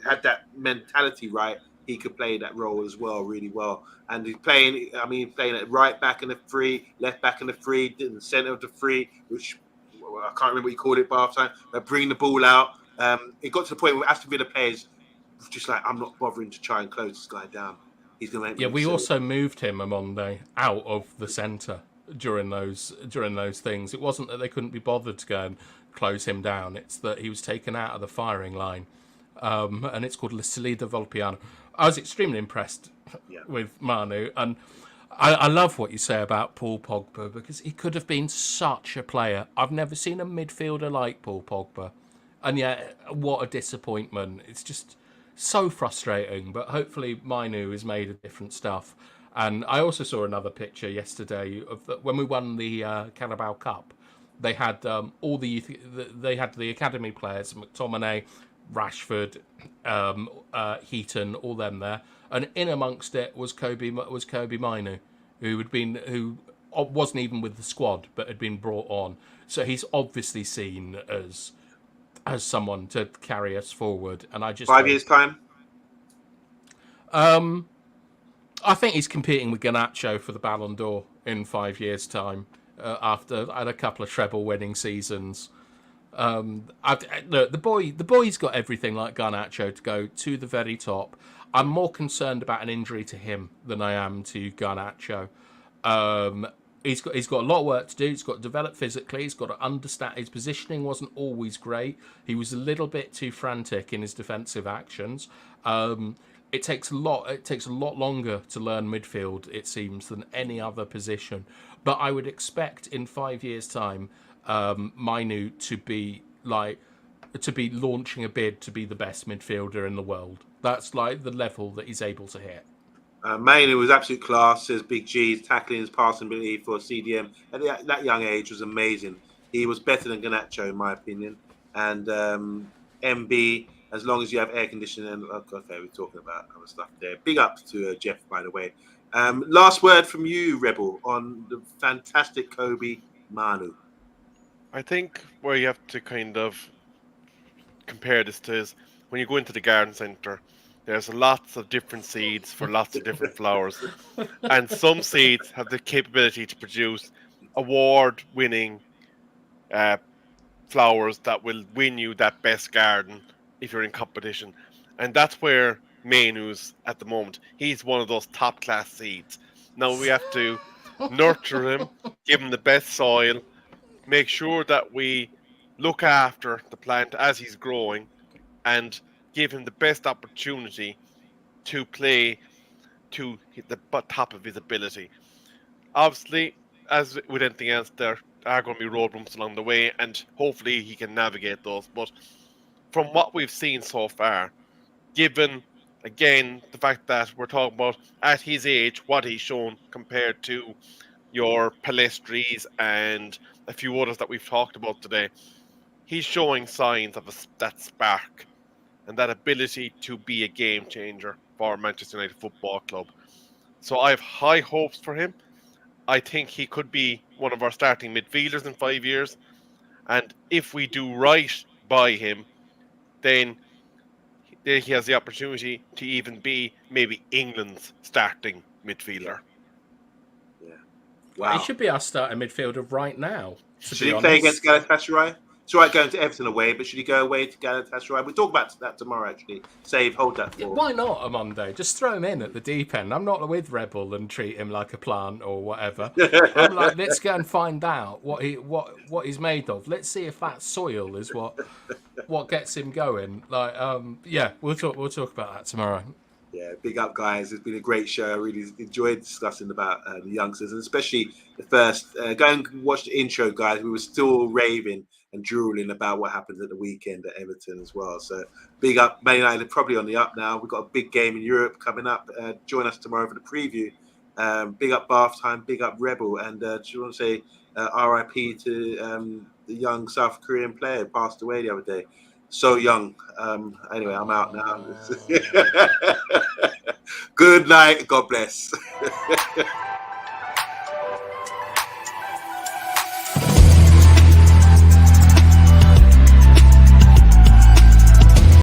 had that mentality right, he could play that role as well, really well. And he's playing it right back in the free, left back in the free, in the centre of the free, which I can't remember what you called it by half time. Bringing the ball out. It got to the point where Aston Villa players just like, I'm not bothering to try and close this guy down. He's going to make me. Yeah, we also moved him, OMONDI, out of the centre during those things. It wasn't that they couldn't be bothered to go and close him down. It's that he was taken out of the firing line, and it's called La Salida Volpiano. I was extremely impressed with Manu, and I love what you say about Paul Pogba because he could have been such a player. I've never seen a midfielder like Paul Pogba. And yet, what a disappointment. It's just so frustrating. But hopefully, Mainu is made of different stuff. And I also saw another picture yesterday of when we won the Carabao Cup. They had all the youth, they had the academy players, McTominay, Rashford, Heaton, all them there, and in amongst it was Kobe Mainu, who wasn't even with the squad but had been brought on. So he's obviously seen as someone to carry us forward. And I just 5 years time. I think he's competing with Garnacho for the Ballon d'Or in 5 years' time. After had a couple of treble-winning seasons, look, the boy's got everything like Garnacho to go to the very top. I'm more concerned about an injury to him than I am to Garnacho. He's got a lot of work to do. He's got to develop physically. He's got to understand his positioning wasn't always great. He was a little bit too frantic in his defensive actions. It takes a lot longer to learn midfield, it seems, than any other position. But I would expect in 5 years' time, Mainu to be launching a bid to be the best midfielder in the world. That's like the level that he's able to hit. Mainu was absolute class, says Big G's tackling his passing ability for CDM at that young age was amazing. He was better than Garnacho, in my opinion. And MB, as long as you have air conditioning, okay, we're talking about other stuff there. Big ups to Jeff, by the way. Last word from you, Rebel, on the fantastic Kobe Manu. I think where you have to kind of compare this to is when you go into the garden centre, there's lots of different seeds for lots of different flowers. And some seeds have the capability to produce award-winning flowers that will win you that best garden if you're in competition. And that's where Mainu's at the moment. He's one of those top-class seeds. Now we have to nurture him, give him the best soil, make sure that we look after the plant as he's growing, and give him the best opportunity to play to the top of his ability. Obviously, as with anything else, there are going to be road bumps along the way, and hopefully he can navigate those. But from what we've seen so far, given again the fact that we're talking about at his age what he's shown compared to your Palestris and a few others that we've talked about today, he's showing signs of that spark and that ability to be a game changer for Manchester United Football Club. So I have high hopes for him. I think he could be one of our starting midfielders in 5 years. And if we do right by him, then he has the opportunity to even be maybe England's starting midfielder. Yeah. Wow. He should be our starting midfielder right now. Should he play against Galatasaray? It's all right going to Everton away, but should he go away to Galatasaray? We'll talk about that tomorrow, actually. Hold that for. Why not OMONDI? Just throw him in at the deep end. I'm not with Rebel and treat him like a plant or whatever. I'm like, let's go and find out what he's made of. Let's see if that soil is what gets him going. Like, yeah, we'll talk about that tomorrow. Yeah, big up, guys. It's been a great show. I really enjoyed discussing about the youngsters, and especially the first. Go and watch the intro, guys. We were still raving and drooling about what happened at the weekend at Everton as well. So big up, Man United probably on the up now. We've got a big game in Europe coming up. Join us tomorrow for the preview. Big up Bath Time, big up Rebel, and do you want to say RIP to the young South Korean player who passed away the other day? So young. Anyway, I'm out now. Good night. God bless.